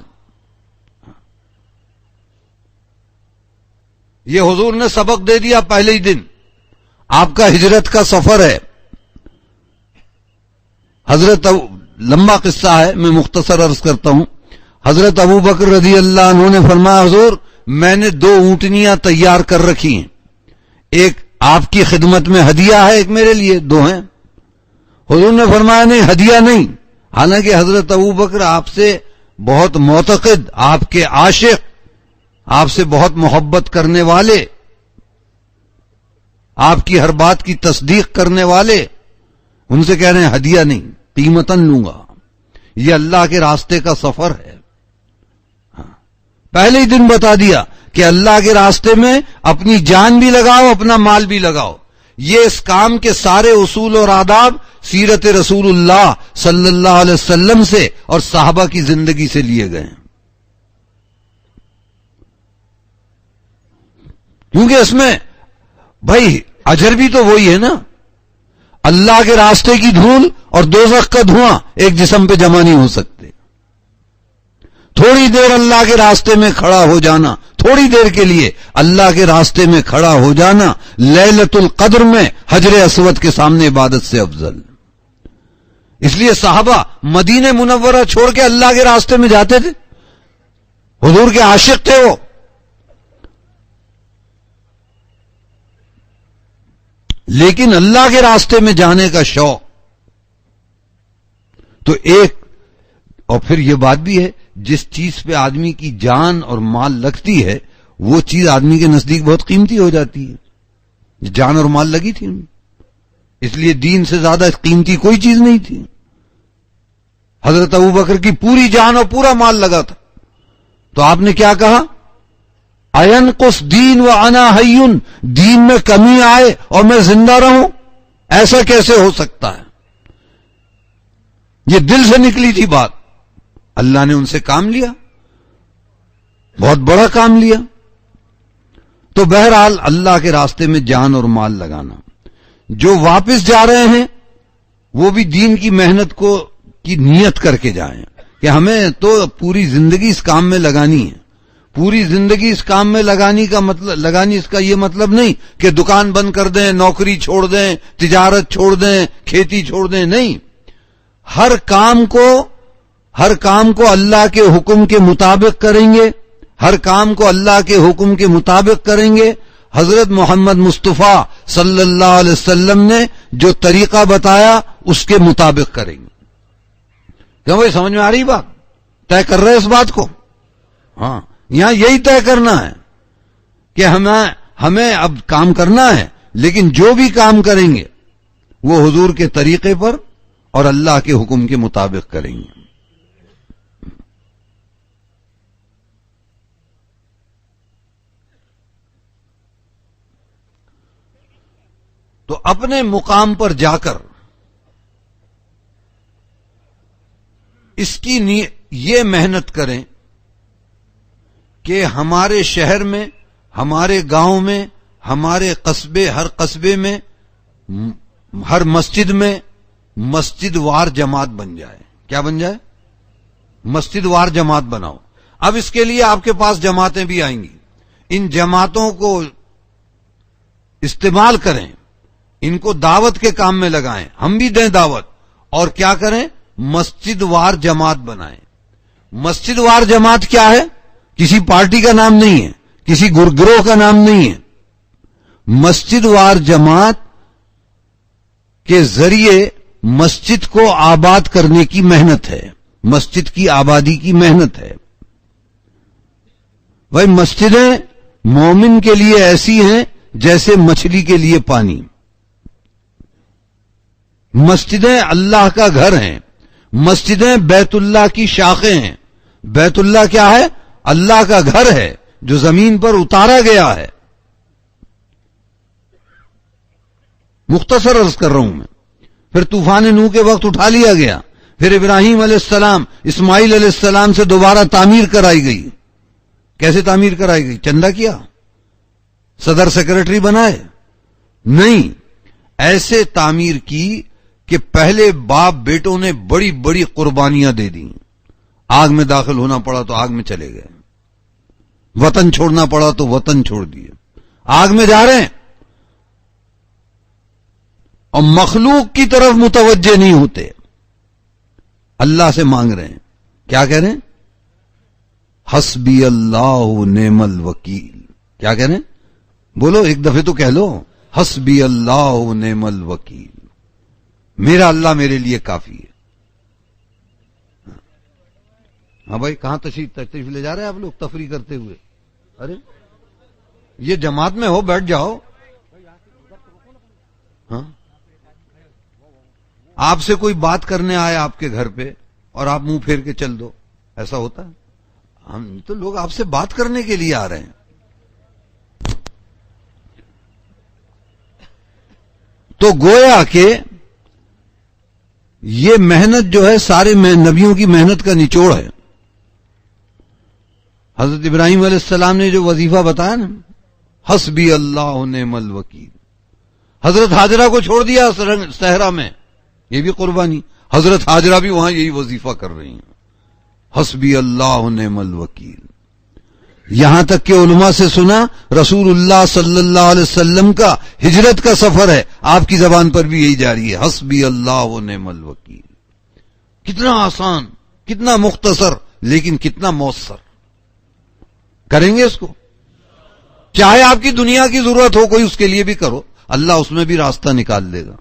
یہ حضور نے سبق دے دیا پہلے ہی دن. آپ کا ہجرت کا سفر ہے. حضرت لمبا قصہ ہے، میں مختصر عرض کرتا ہوں. حضرت ابو بکر رضی اللہ عنہ نے فرمایا، حضور میں نے 2 اونٹنیاں تیار کر رکھی ہیں، ایک آپ کی خدمت میں ہدیہ ہے، ایک میرے لیے، 2 ہیں. حضور نے فرمایا نہیں، ہدیہ نہیں. حالانکہ حضرت ابو بکر آپ سے بہت معتقد، آپ کے عاشق، آپ سے بہت محبت کرنے والے، آپ کی ہر بات کی تصدیق کرنے والے، ان سے کہہ رہے ہیں ہدیہ نہیں، قیمتاً لوں گا، یہ اللہ کے راستے کا سفر ہے. پہلے ہی دن بتا دیا کہ اللہ کے راستے میں اپنی جان بھی لگاؤ، اپنا مال بھی لگاؤ. یہ اس کام کے سارے اصول اور آداب سیرت رسول اللہ صلی اللہ علیہ وسلم سے اور صحابہ کی زندگی سے لیے گئے ہیں. کیونکہ اس میں بھائی اجر بھی تو وہی ہے نا. اللہ کے راستے کی دھول اور دوزخ کا دھواں ایک جسم پہ جمع نہیں ہو سکتے. تھوڑی دیر اللہ کے راستے میں کھڑا ہو جانا، تھوڑی دیر کے لیے اللہ کے راستے میں کھڑا ہو جانا لیلۃ القدر میں حجر اسود کے سامنے عبادت سے افضل۔ اس لیے صحابہ مدینہ منورہ چھوڑ کے اللہ کے راستے میں جاتے تھے، حضور کے عاشق تھے وہ۔ لیکن اللہ کے راستے میں جانے کا شوق تو ایک، اور پھر یہ بات بھی ہے جس چیز پہ آدمی کی جان اور مال لگتی ہے وہ چیز آدمی کے نزدیک بہت قیمتی ہو جاتی ہے۔ جان اور مال لگی تھی، اس لیے دین سے زیادہ قیمتی کوئی چیز نہیں تھی۔ حضرت ابوبکر کی پوری جان اور پورا مال لگا تھا، تو آپ نے کیا کہا؟ اَيَنْقُصْ دین و انا حیٌّ، دین میں کمی آئے اور میں زندہ رہوں، ایسا کیسے ہو سکتا ہے؟ یہ دل سے نکلی تھی بات۔ اللہ نے ان سے کام لیا، بہت بڑا کام لیا۔ تو بہرحال اللہ کے راستے میں جان اور مال لگانا۔ جو واپس جا رہے ہیں وہ بھی دین کی محنت کی نیت کر کے جائیں کہ ہمیں تو پوری زندگی اس کام میں لگانی ہے۔ پوری زندگی اس کام میں لگانی اس کا یہ مطلب نہیں کہ دکان بند کر دیں، نوکری چھوڑ دیں، تجارت چھوڑ دیں، کھیتی چھوڑ دیں، نہیں۔ ہر کام کو اللہ کے حکم کے مطابق کریں گے، ہر کام کو اللہ کے حکم کے مطابق کریں گے۔ حضرت محمد مصطفیٰ صلی اللہ علیہ وسلم نے جو طریقہ بتایا اس کے مطابق کریں گے۔ کیوں بھائی، سمجھ میں آ رہی بات؟ طے کر رہے اس بات کو؟ ہاں، یہاں یہی طے کرنا ہے کہ ہمیں اب کام کرنا ہے، لیکن جو بھی کام کریں گے وہ حضور کے طریقے پر اور اللہ کے حکم کے مطابق کریں گے۔ تو اپنے مقام پر جا کر اس کی یہ محنت کریں کہ ہمارے شہر میں، ہمارے گاؤں میں، ہمارے قصبے، ہر قصبے میں، ہر مسجد میں مسجد وار جماعت بن جائے۔ کیا بن جائے؟ مسجد وار جماعت بناؤ۔ اب اس کے لیے آپ کے پاس جماعتیں بھی آئیں گی، ان جماعتوں کو استعمال کریں، ان کو دعوت کے کام میں لگائیں، ہم بھی دیں دعوت، اور کیا کریں؟ مسجد وار جماعت بنائیں۔ مسجد وار جماعت کیا ہے؟ کسی پارٹی کا نام نہیں ہے، کسی گروہ کا نام نہیں ہے۔ مسجد وار جماعت کے ذریعے مسجد کو آباد کرنے کی محنت ہے، مسجد کی آبادی کی محنت ہے۔ بھائی، مسجدیں مومن کے لیے ایسی ہیں جیسے مچھلی کے لیے پانی۔ مسجدیں اللہ کا گھر ہیں، مسجدیں بیت اللہ کی شاخیں ہیں۔ بیت اللہ کیا ہے؟ اللہ کا گھر ہے جو زمین پر اتارا گیا ہے۔ مختصر عرض کر رہا ہوں میں، پھر طوفان نوح کے وقت اٹھا لیا گیا، پھر ابراہیم علیہ السلام، اسماعیل علیہ السلام سے دوبارہ تعمیر کرائی گئی۔ کیسے تعمیر کرائی گئی؟ چندہ کیا؟ صدر سیکرٹری بنائے؟ نہیں، ایسے تعمیر کی کہ پہلے باپ بیٹوں نے بڑی بڑی قربانیاں دے دیں۔ آگ میں داخل ہونا پڑا تو آگ میں چلے گئے، وطن چھوڑنا پڑا تو وطن چھوڑ دیے، آگ میں جا رہے ہیں اور مخلوق کی طرف متوجہ نہیں ہوتے، اللہ سے مانگ رہے ہیں۔ کیا کہہ رہے ہیں؟ حسبی اللہ نعم الوکیل۔ کیا کہہ رہے ہیں؟ بولو ایک دفعہ تو کہہ لو، حسبی اللہ نعم الوکیل، میرا اللہ میرے لیے کافی ہے۔ ہاں بھائی، کہاں تشریف لے جا رہے ہیں آپ لوگ تفریح کرتے ہوئے؟ ارے یہ جماعت میں ہو، بیٹھ جاؤ۔ ہاں، آپ سے کوئی بات کرنے آئے آپ کے گھر پہ اور آپ منہ پھیر کے چل دو، ایسا ہوتا ہے؟ ہم تو لوگ آپ سے بات کرنے کے لیے آ رہے ہیں۔ تو گویا کہ یہ محنت جو ہے سارے نبیوں کی محنت کا نچوڑ ہے۔ حضرت ابراہیم علیہ السلام نے جو وظیفہ بتایا نا، حسبی اللہ نعم الوکیل، حضرت حاجرہ کو چھوڑ دیا صحرا میں، یہ بھی قربانی۔ حضرت حاجرہ بھی وہاں یہی وظیفہ کر رہی ہیں، حسبی اللہ و نعم الوکیل. یہاں تک کہ علماء سے سنا رسول اللہ صلی اللہ علیہ وسلم کا ہجرت کا سفر ہے، آپ کی زبان پر بھی یہی جاری ہے، حسبی اللہ و نعم الوکیل. کتنا آسان، کتنا مختصر، لیکن کتنا مؤثر. کریں گے اس کو؟ چاہے آپ کی دنیا کی ضرورت ہو کوئی، اس کے لیے بھی کرو، اللہ اس میں بھی راستہ نکال دے گا.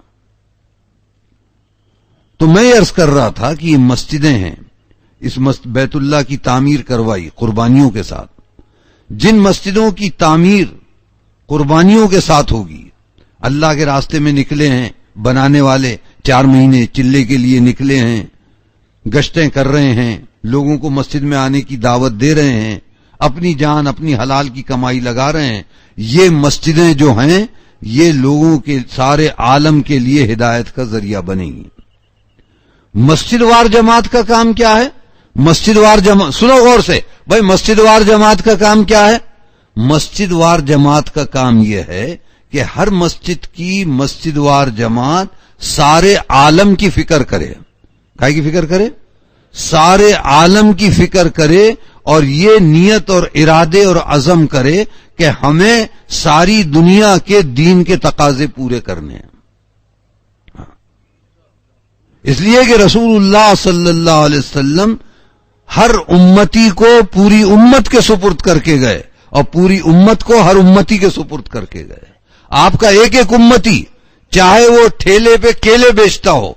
تو میں یہ عرض کر رہا تھا کہ یہ مسجدیں ہیں، اس بیت اللہ کی تعمیر کروائی قربانیوں کے ساتھ. جن مسجدوں کی تعمیر قربانیوں کے ساتھ ہوگی، اللہ کے راستے میں نکلے ہیں بنانے والے، 4 مہینے چلے کے لیے نکلے ہیں، گشتیں کر رہے ہیں، لوگوں کو مسجد میں آنے کی دعوت دے رہے ہیں، اپنی جان اپنی حلال کی کمائی لگا رہے ہیں. یہ مسجدیں جو ہیں یہ لوگوں کے سارے عالم کے لیے ہدایت کا ذریعہ بنیں گی. مسجد وار جماعت کا کام کیا ہے؟ مسجد وار جماعت، سنو غور سے بھائی، مسجد وار جماعت کا کام کیا ہے؟ مسجد وار جماعت کا کام یہ ہے کہ ہر مسجد کی مسجد وار جماعت سارے عالم کی فکر کرے. کائے کی فکر کرے؟ سارے عالم کی فکر کرے، اور یہ نیت اور ارادے اور عزم کرے کہ ہمیں ساری دنیا کے دین کے تقاضے پورے کرنے ہیں. اس لیے کہ رسول اللہ صلی اللہ علیہ وسلم ہر امتی کو پوری امت کے سپرد کر کے گئے، اور پوری امت کو ہر امتی کے سپرد کر کے گئے. آپ کا ایک ایک امتی، چاہے وہ ٹھیلے پہ کیلے بیچتا ہو،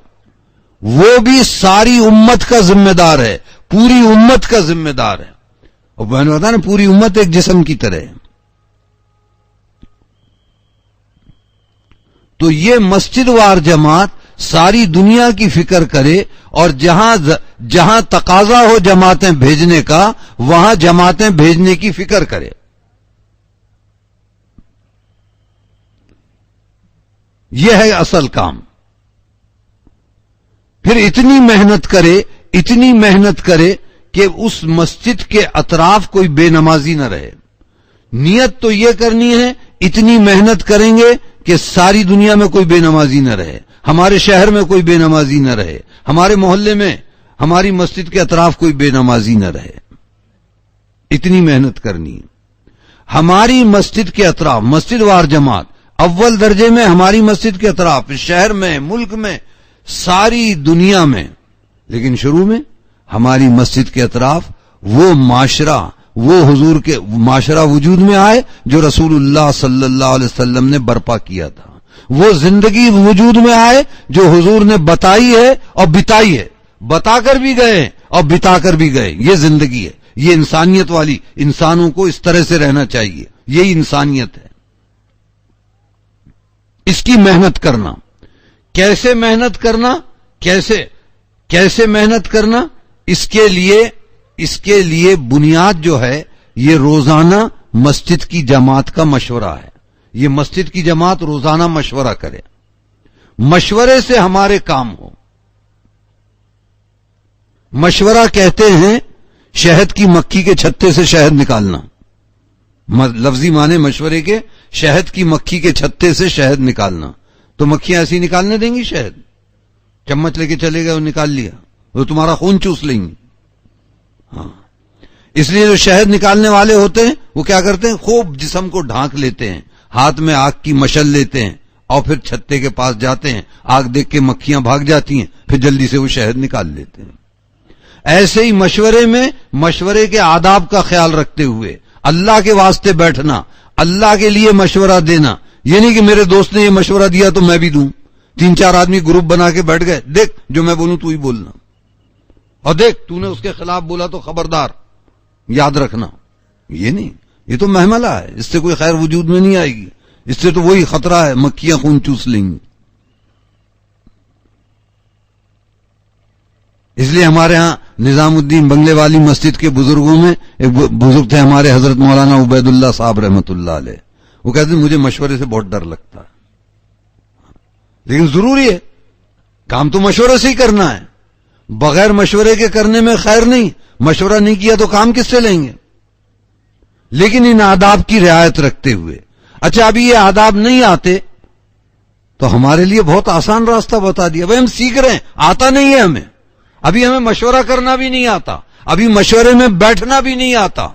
وہ بھی ساری امت کا ذمہ دار ہے، پوری امت کا ذمہ دار ہے. اور میں نے بتایا نا، پوری امت ایک جسم کی طرح ہے. تو یہ مسجد وار جماعت ساری دنیا کی فکر کرے، اور جہاں تقاضا ہو جماعتیں بھیجنے کا، وہاں جماعتیں بھیجنے کی فکر کرے. یہ ہے اصل کام. پھر اتنی محنت کرے کہ اس مسجد کے اطراف کوئی بے نمازی نہ رہے. نیت تو یہ کرنی ہے، اتنی محنت کریں گے کہ ساری دنیا میں کوئی بے نمازی نہ رہے، ہمارے شہر میں کوئی بے نمازی نہ رہے، ہمارے محلے میں ہماری مسجد کے اطراف کوئی بے نمازی نہ رہے. اتنی محنت کرنی ہے. ہماری مسجد کے اطراف مسجد وار جماعت اول درجے میں، ہماری مسجد کے اطراف شہر میں، ملک میں، ساری دنیا میں. لیکن شروع میں ہماری مسجد کے اطراف وہ معاشرہ، وہ حضور کے معاشرہ وجود میں آئے جو رسول اللہ صلی اللہ علیہ وسلم نے برپا کیا تھا. وہ زندگی وجود میں آئے جو حضور نے بتائی ہے اور بتائی ہے. بتا کر بھی گئے اور بتا کر بھی گئے. یہ زندگی ہے، یہ انسانیت والی. انسانوں کو اس طرح سے رہنا چاہیے، یہی انسانیت ہے. اس کی محنت کرنا. کیسے محنت کرنا؟ کیسے محنت کرنا؟ اس کے لیے بنیاد جو ہے یہ روزانہ مسجد کی جماعت کا مشورہ ہے. یہ مسجد کی جماعت روزانہ مشورہ کرے، مشورے سے ہمارے کام ہو. مشورہ کہتے ہیں شہد کی مکھی کے چھتے سے شہد نکالنا. لفظی معنی مشورے کے شہد کی مکھی کے چھتے سے شہد نکالنا. تو مکھیاں ایسی نکالنے دیں گی شہد؟ چمچ لے کے چلے گئے اور نکال لیا، وہ تمہارا خون چوس لیں گی. ہاں، اس لیے جو شہد نکالنے والے ہوتے ہیں وہ کیا کرتے ہیں؟ خوب جسم کو ڈھانک لیتے ہیں، ہاتھ میں آگ کی مشل لیتے ہیں، اور پھر چھتے کے پاس جاتے ہیں. آگ دیکھ کے مکھیاں بھاگ جاتی ہیں، پھر جلدی سے وہ شہد نکال لیتے ہیں. ایسے ہی مشورے میں مشورے کے آداب کا خیال رکھتے ہوئے اللہ کے واسطے بیٹھنا، اللہ کے لیے مشورہ دینا. یہ نہیں کہ میرے دوست نے یہ مشورہ دیا تو میں بھی دوں. 3-4 آدمی گروپ بنا کے بیٹھ گئے، دیکھ جو میں بولوں تو ہی بولنا، اور دیکھ تو نے اس کے خلاف بولا تو خبردار یاد رکھنا. یہ نہیں، یہ تو محملہ ہے، اس سے کوئی خیر وجود میں نہیں آئے گی. اس سے تو وہی خطرہ ہے، مکھیاں خون چوس لیں گی. اس لیے ہمارے ہاں نظام الدین بنگلے والی مسجد کے بزرگوں میں ایک بزرگ تھے ہمارے حضرت مولانا عبید اللہ صاحب رحمۃ اللہ علیہ. وہ کہتے ہیں مجھے مشورے سے بہت ڈر لگتا ہے، لیکن ضروری ہے، کام تو مشورے سے ہی کرنا ہے. بغیر مشورے کے کرنے میں خیر نہیں. مشورہ نہیں کیا تو کام کس سے لیں گے؟ لیکن ان آداب کی رعایت رکھتے ہوئے. اچھا، ابھی یہ آداب نہیں آتے تو ہمارے لیے بہت آسان راستہ بتا دیا. بھائی ہم سیکھ رہے ہیں، آتا نہیں ہے ہمیں، ابھی ہمیں مشورہ کرنا بھی نہیں آتا. ابھی مشورے میں بیٹھنا بھی نہیں آتا،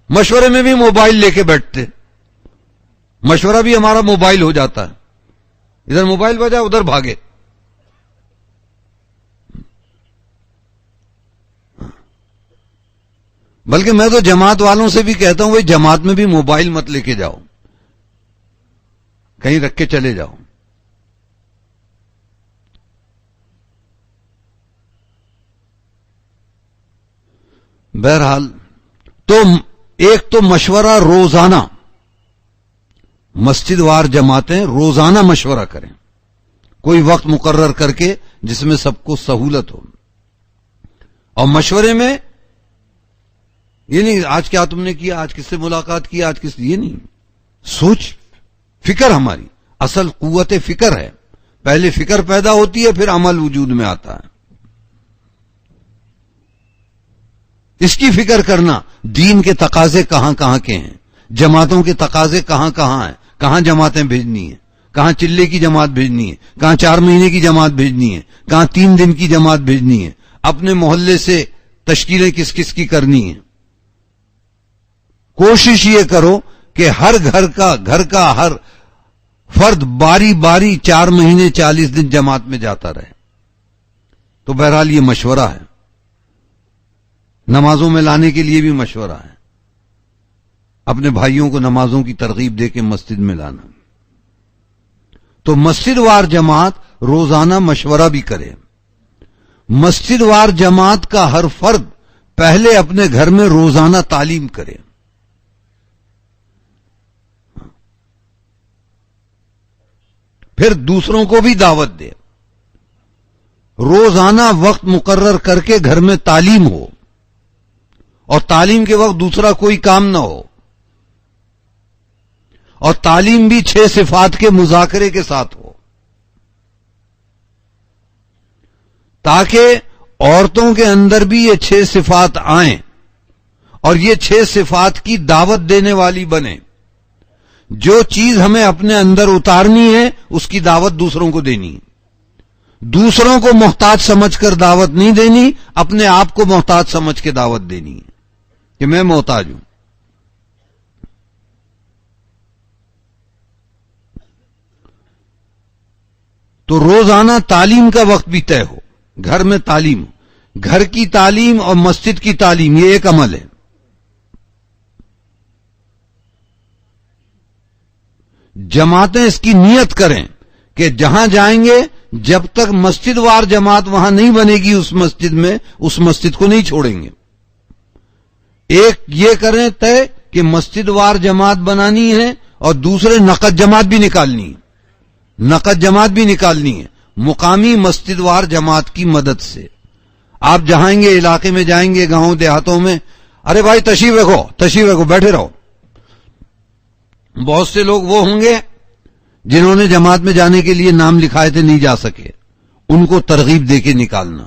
مشورے میں بھی موبائل لے کے بیٹھتے، مشورہ بھی ہمارا موبائل ہو جاتا ہے، ادھر موبائل بجا ادھر بھاگے. بلکہ میں تو جماعت والوں سے بھی کہتا ہوں، بھائی جماعت میں بھی موبائل مت لے کے جاؤ، کہیں رکھ کے چلے جاؤ. بہرحال تو ایک تو مشورہ روزانہ، مسجد وار جماعتیں روزانہ مشورہ کریں، کوئی وقت مقرر کر کے جس میں سب کو سہولت ہو. اور مشورے میں یہ نہیں آج کیا تم نے کیا، آج کس سے ملاقات کی، آج کس، یہ نہیں. سوچ فکر ہماری اصل قوت فکر ہے. پہلے فکر پیدا ہوتی ہے، پھر عمل وجود میں آتا ہے. اس کی فکر کرنا دین کے تقاضے کہاں کہاں کے ہیں، جماعتوں کے تقاضے کہاں کہاں ہیں، کہاں جماعتیں بھیجنی ہیں، کہاں چلے کی جماعت بھیجنی ہے، کہاں 4 مہینے کی جماعت بھیجنی ہے، کہاں 3 دن کی جماعت بھیجنی ہے، اپنے محلے سے تشکیلیں کس کس کی کرنی ہیں. کوشش یہ کرو کہ ہر گھر کا ہر فرد باری باری 4 مہینے 40 دن جماعت میں جاتا رہے. تو بہرحال یہ مشورہ ہے. نمازوں میں لانے کے لیے بھی مشورہ ہے، اپنے بھائیوں کو نمازوں کی ترغیب دے کے مسجد میں لانا. تو مسجد وار جماعت روزانہ مشورہ بھی کرے. مسجد وار جماعت کا ہر فرد پہلے اپنے گھر میں روزانہ تعلیم کرے. پھر دوسروں کو بھی دعوت دے. روزانہ وقت مقرر کر کے گھر میں تعلیم ہو، اور تعلیم کے وقت دوسرا کوئی کام نہ ہو. اور تعلیم بھی 6 صفات کے مذاکرے کے ساتھ ہو، تاکہ عورتوں کے اندر بھی یہ 6 صفات آئیں اور یہ 6 صفات کی دعوت دینے والی بنے. جو چیز ہمیں اپنے اندر اتارنی ہے اس کی دعوت دوسروں کو دینی ہے. دوسروں کو محتاج سمجھ کر دعوت نہیں دینی، اپنے آپ کو محتاج سمجھ کے دعوت دینی ہے کہ میں محتاج ہوں. تو روزانہ تعلیم کا وقت بھی طے ہو، گھر میں تعلیم ہو. گھر کی تعلیم اور مسجد کی تعلیم یہ ایک عمل ہے. جماعتیں اس کی نیت کریں کہ جہاں جائیں گے جب تک مسجد وار جماعت وہاں نہیں بنے گی اس مسجد میں، اس مسجد کو نہیں چھوڑیں گے. ایک یہ کریں طے کہ مسجد وار جماعت بنانی ہے، اور دوسرے نقد جماعت بھی نکالنی ہے. نقد جماعت بھی نکالنی ہے مقامی مسجد وار جماعت کی مدد سے. آپ جائیں گے، علاقے میں جائیں گے، گاؤں دیہاتوں میں، ارے بھائی تشریف رکھو، بیٹھے رہو. بہت سے لوگ وہ ہوں گے جنہوں نے جماعت میں جانے کے لیے نام لکھائے تھے، نہیں جا سکے، ان کو ترغیب دے کے نکالنا.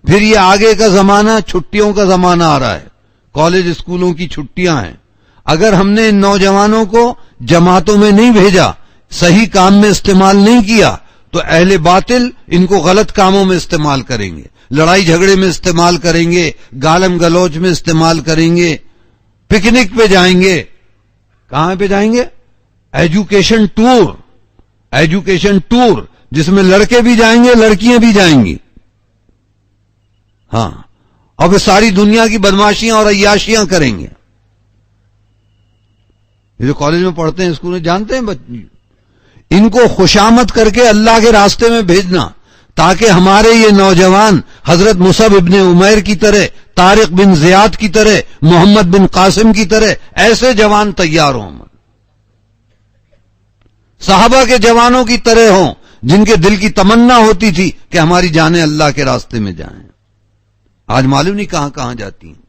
پھر یہ آگے کا زمانہ، چھٹیوں کا زمانہ آ رہا ہے، کالج اسکولوں کی چھٹیاں ہیں. اگر ہم نے ان نوجوانوں کو جماعتوں میں نہیں بھیجا، صحیح کام میں استعمال نہیں کیا، تو اہل باطل ان کو غلط کاموں میں استعمال کریں گے، لڑائی جھگڑے میں استعمال کریں گے، گالم گلوچ میں استعمال کریں گے، پکنک پہ جائیں گے. کہاں پہ جائیں گے؟ ایجوکیشن ٹور، جس میں لڑکے بھی جائیں گے، لڑکیاں بھی جائیں گی. ہاں، اور وہ ساری دنیا کی بدماشیاں اور عیاشیاں کریں گے. یہ جو کالج میں پڑھتے ہیں، اسکول میں، جانتے ہیں بچے، ان کو خوشامد کر کے اللہ کے راستے میں بھیجنا، تاکہ ہمارے یہ نوجوان حضرت مصعب ابن عمیر کی طرح، طارق بن زیاد کی طرح، محمد بن قاسم کی طرح ایسے جوان تیار ہوں، صحابہ کے جوانوں کی طرح ہوں، جن کے دل کی تمنا ہوتی تھی کہ ہماری جانیں اللہ کے راستے میں جائیں. آج معلوم نہیں کہاں کہاں جاتی ہیں.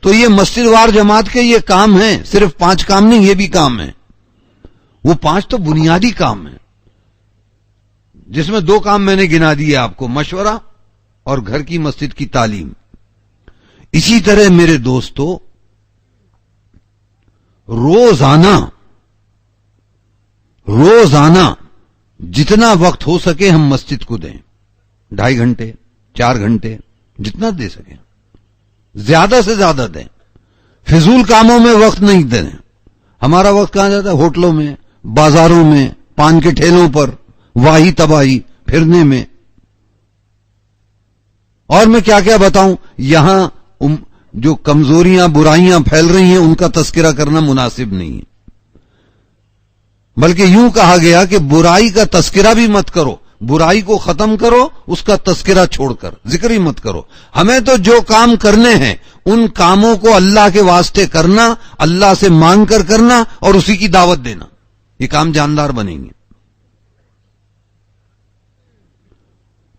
تو یہ مسجد وار جماعت کے یہ کام ہیں، صرف 5 کام نہیں، یہ بھی کام ہیں. وہ 5 تو بنیادی کام ہیں، جس میں 2 کام میں نے گنا دیے آپ کو، مشورہ اور گھر کی مسجد کی تعلیم. اسی طرح میرے دوستو، روزانہ جتنا وقت ہو سکے ہم مسجد کو دیں، 2.5 گھنٹے. 4 گھنٹے جتنا دے سکیں، زیادہ سے زیادہ دیں. فضول کاموں میں وقت نہیں دیں. ہمارا وقت کہاں جاتا ہے؟ ہوٹلوں میں، بازاروں میں، پان کے ٹھیلوں پر، واہی تباہی پھرنے میں. اور میں کیا کیا بتاؤں. یہاں جو کمزوریاں برائیاں پھیل رہی ہیں ان کا تذکرہ کرنا مناسب نہیں ہے، بلکہ یوں کہا گیا کہ برائی کا تذکرہ بھی مت کرو، برائی کو ختم کرو، اس کا تذکرہ چھوڑ کر ذکر ہی مت کرو. ہمیں تو جو کام کرنے ہیں ان کاموں کو اللہ کے واسطے کرنا، اللہ سے مانگ کر کرنا اور اسی کی دعوت دینا. یہ کام جاندار بنیں گے.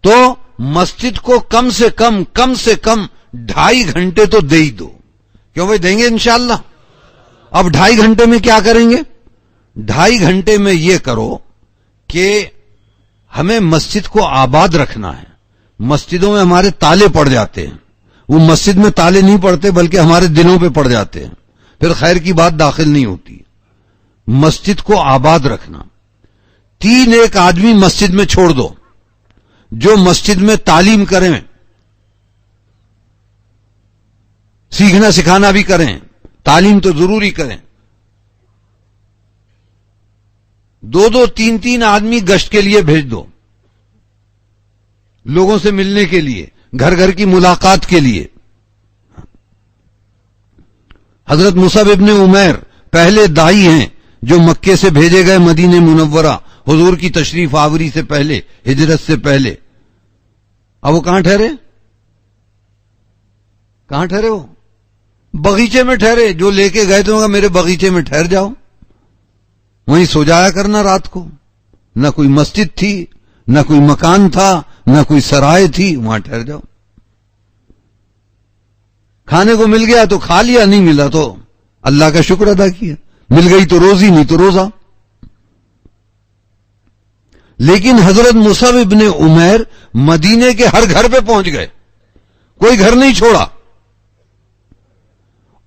تو مسجد کو کم سے کم 2.5 گھنٹے تو دے ہی دو. کیوں بھائی؟ دیں گے انشاءاللہ. اب 2.5 گھنٹے میں کیا کریں گے؟ 2.5 گھنٹے میں یہ کرو کہ ہمیں مسجد کو آباد رکھنا ہے. مسجدوں میں ہمارے تالے پڑ جاتے ہیں. وہ مسجد میں تالے نہیں پڑتے بلکہ ہمارے دلوں پہ پڑ جاتے ہیں، پھر خیر کی بات داخل نہیں ہوتی. مسجد کو آباد رکھنا. 3 ایک آدمی مسجد میں چھوڑ دو جو مسجد میں تعلیم کریں، سیکھنا سکھانا بھی کریں، تعلیم تو ضروری کریں. 2 3 آدمی گشت کے لیے بھیج دو، لوگوں سے ملنے کے لیے، گھر گھر کی ملاقات کے لیے. حضرت مصعب ابن عمیر پہلے داعی ہیں جو مکے سے بھیجے گئے مدینہ منورہ حضور کی تشریف آوری سے پہلے، ہجرت سے پہلے. اب وہ کہاں ٹھہرے؟ وہ بغیچے میں ٹھہرے. جو لے کے گئے تھے میرے بغیچے میں ٹھہر جاؤ، وہیں سو جایا کرنا رات کو. نہ کوئی مسجد تھی، نہ کوئی مکان تھا، نہ کوئی سرائے تھی، وہاں ٹھہر جاؤ. کھانے کو مل گیا تو کھا لیا، نہیں ملا تو اللہ کا شکر ادا کیا. مل گئی تو روزی، نہیں تو روزہ. لیکن حضرت مصعب ابن عمیر مدینے کے ہر گھر پہ پہنچ گئے، کوئی گھر نہیں چھوڑا،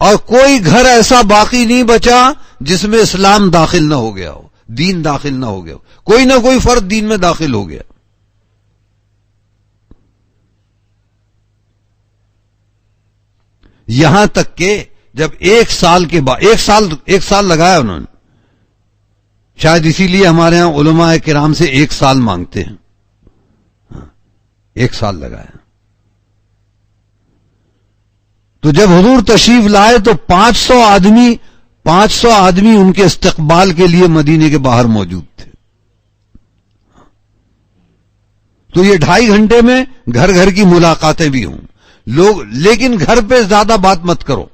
اور کوئی گھر ایسا باقی نہیں بچا جس میں اسلام داخل نہ ہو گیا ہو، دین داخل نہ ہو گیا ہو. کوئی نہ کوئی فرد دین میں داخل ہو گیا. یہاں تک کہ جب 1 سال کے بعد 1 سال لگایا انہوں نے. شاید اسی لیے ہمارے ہاں علماء کرام سے 1 سال مانگتے ہیں. 1 سال لگایا. تو جب حضور تشریف لائے تو 500 آدمی ان کے استقبال کے لیے مدینے کے باہر موجود تھے. تو یہ 2.5 گھنٹے میں گھر گھر کی ملاقاتیں بھی ہوں لوگ. لیکن گھر پہ زیادہ بات مت کرو،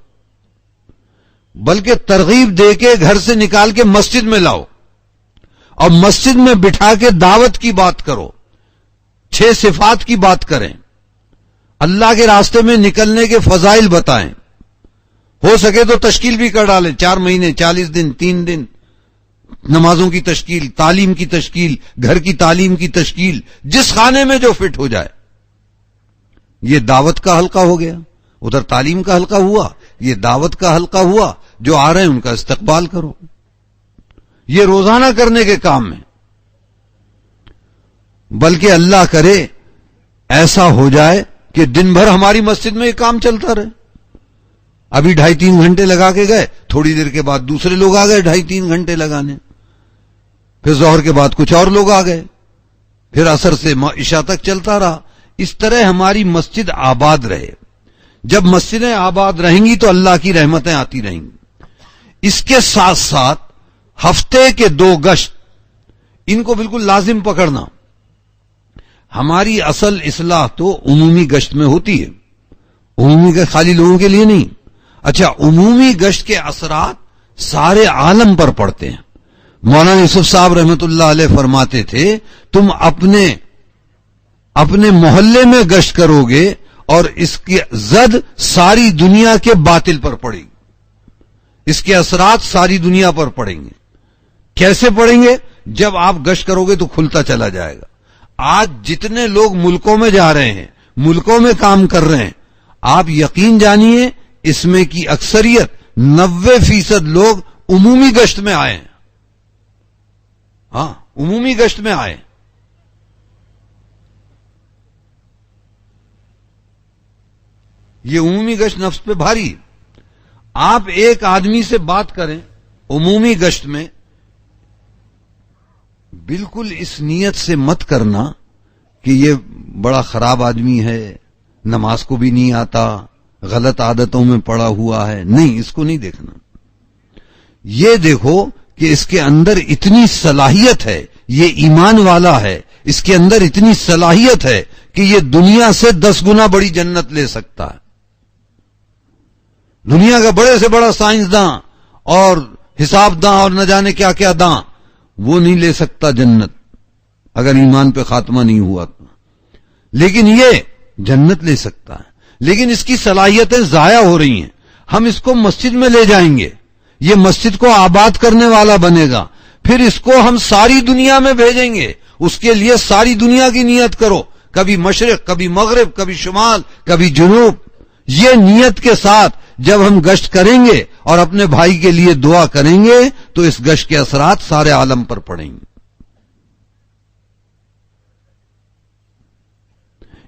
بلکہ ترغیب دے کے گھر سے نکال کے مسجد میں لاؤ اور مسجد میں بٹھا کے دعوت کی بات کرو. 6 صفات کی بات کریں، اللہ کے راستے میں نکلنے کے فضائل بتائیں. ہو سکے تو تشکیل بھی کر ڈالیں، 4 مہینے، 40 دن، 3 دن نمازوں کی تشکیل، تعلیم کی تشکیل، گھر کی تعلیم کی تشکیل، جس خانے میں جو فٹ ہو جائے. یہ دعوت کا حلقہ ہو گیا. ادھر تعلیم کا حلقہ ہوا، یہ دعوت کا حلقہ ہوا. جو آ رہے ہیں ان کا استقبال کرو. یہ روزانہ کرنے کے کام ہیں. بلکہ اللہ کرے ایسا ہو جائے کہ دن بھر ہماری مسجد میں یہ کام چلتا رہے. ابھی 2.5-3 گھنٹے لگا کے گئے، تھوڑی دیر کے بعد دوسرے لوگ آ گئے 2.5-3 گھنٹے لگانے. پھر ظہر کے بعد کچھ اور لوگ آ گئے، پھر عصر سے عشاء تک چلتا رہا. اس طرح ہماری مسجد آباد رہے. جب مسجدیں آباد رہیں گی تو اللہ کی رحمتیں آتی رہیں گی. اس کے ساتھ ساتھ ہفتے کے 2 گشت ان کو بالکل لازم پکڑنا. ہماری اصل اصلاح تو عمومی گشت میں ہوتی ہے، عمومی گشت خالی لوگوں کے لیے نہیں. اچھا، عمومی گشت کے اثرات سارے عالم پر پڑتے ہیں. مولانا یوسف صاحب رحمت اللہ علیہ فرماتے تھے تم اپنے محلے میں گشت کرو گے اور اس کی زد ساری دنیا کے باطل پر پڑے گی، اس کے اثرات ساری دنیا پر پڑیں گے. کیسے پڑیں گے؟ جب آپ گشت کرو گے تو کھلتا چلا جائے گا. آج جتنے لوگ ملکوں میں جا رہے ہیں، ملکوں میں کام کر رہے ہیں، آپ یقین جانیے اس میں کی اکثریت 90% لوگ عمومی گشت میں آئے ہیں. عمومی گشت میں آئے. یہ عمومی گشت نفس پہ بھاری. آپ ایک آدمی سے بات کریں عمومی گشت میں، بالکل اس نیت سے مت کرنا کہ یہ بڑا خراب آدمی ہے، نماز کو بھی نہیں آتا، غلط عادتوں میں پڑا ہوا ہے. نہیں، اس کو نہیں دیکھنا. یہ دیکھو کہ اس کے اندر اتنی صلاحیت ہے، یہ ایمان والا ہے، اس کے اندر اتنی صلاحیت ہے کہ یہ دنیا سے 10 گنا بڑی جنت لے سکتا ہے. دنیا کا بڑے سے بڑا سائنسداں اور حساب داں اور نہ جانے کیا کیا داں، وہ نہیں لے سکتا جنت اگر ایمان پہ خاتمہ نہیں ہوا تو. لیکن یہ جنت لے سکتا ہے. لیکن اس کی صلاحیتیں ضائع ہو رہی ہیں. ہم اس کو مسجد میں لے جائیں گے، یہ مسجد کو آباد کرنے والا بنے گا، پھر اس کو ہم ساری دنیا میں بھیجیں گے. اس کے لیے ساری دنیا کی نیت کرو، کبھی مشرق، کبھی مغرب، کبھی شمال، کبھی جنوب. یہ نیت کے ساتھ جب ہم گشت کریں گے اور اپنے بھائی کے لیے دعا کریں گے تو اس گشت کے اثرات سارے عالم پر پڑیں گے.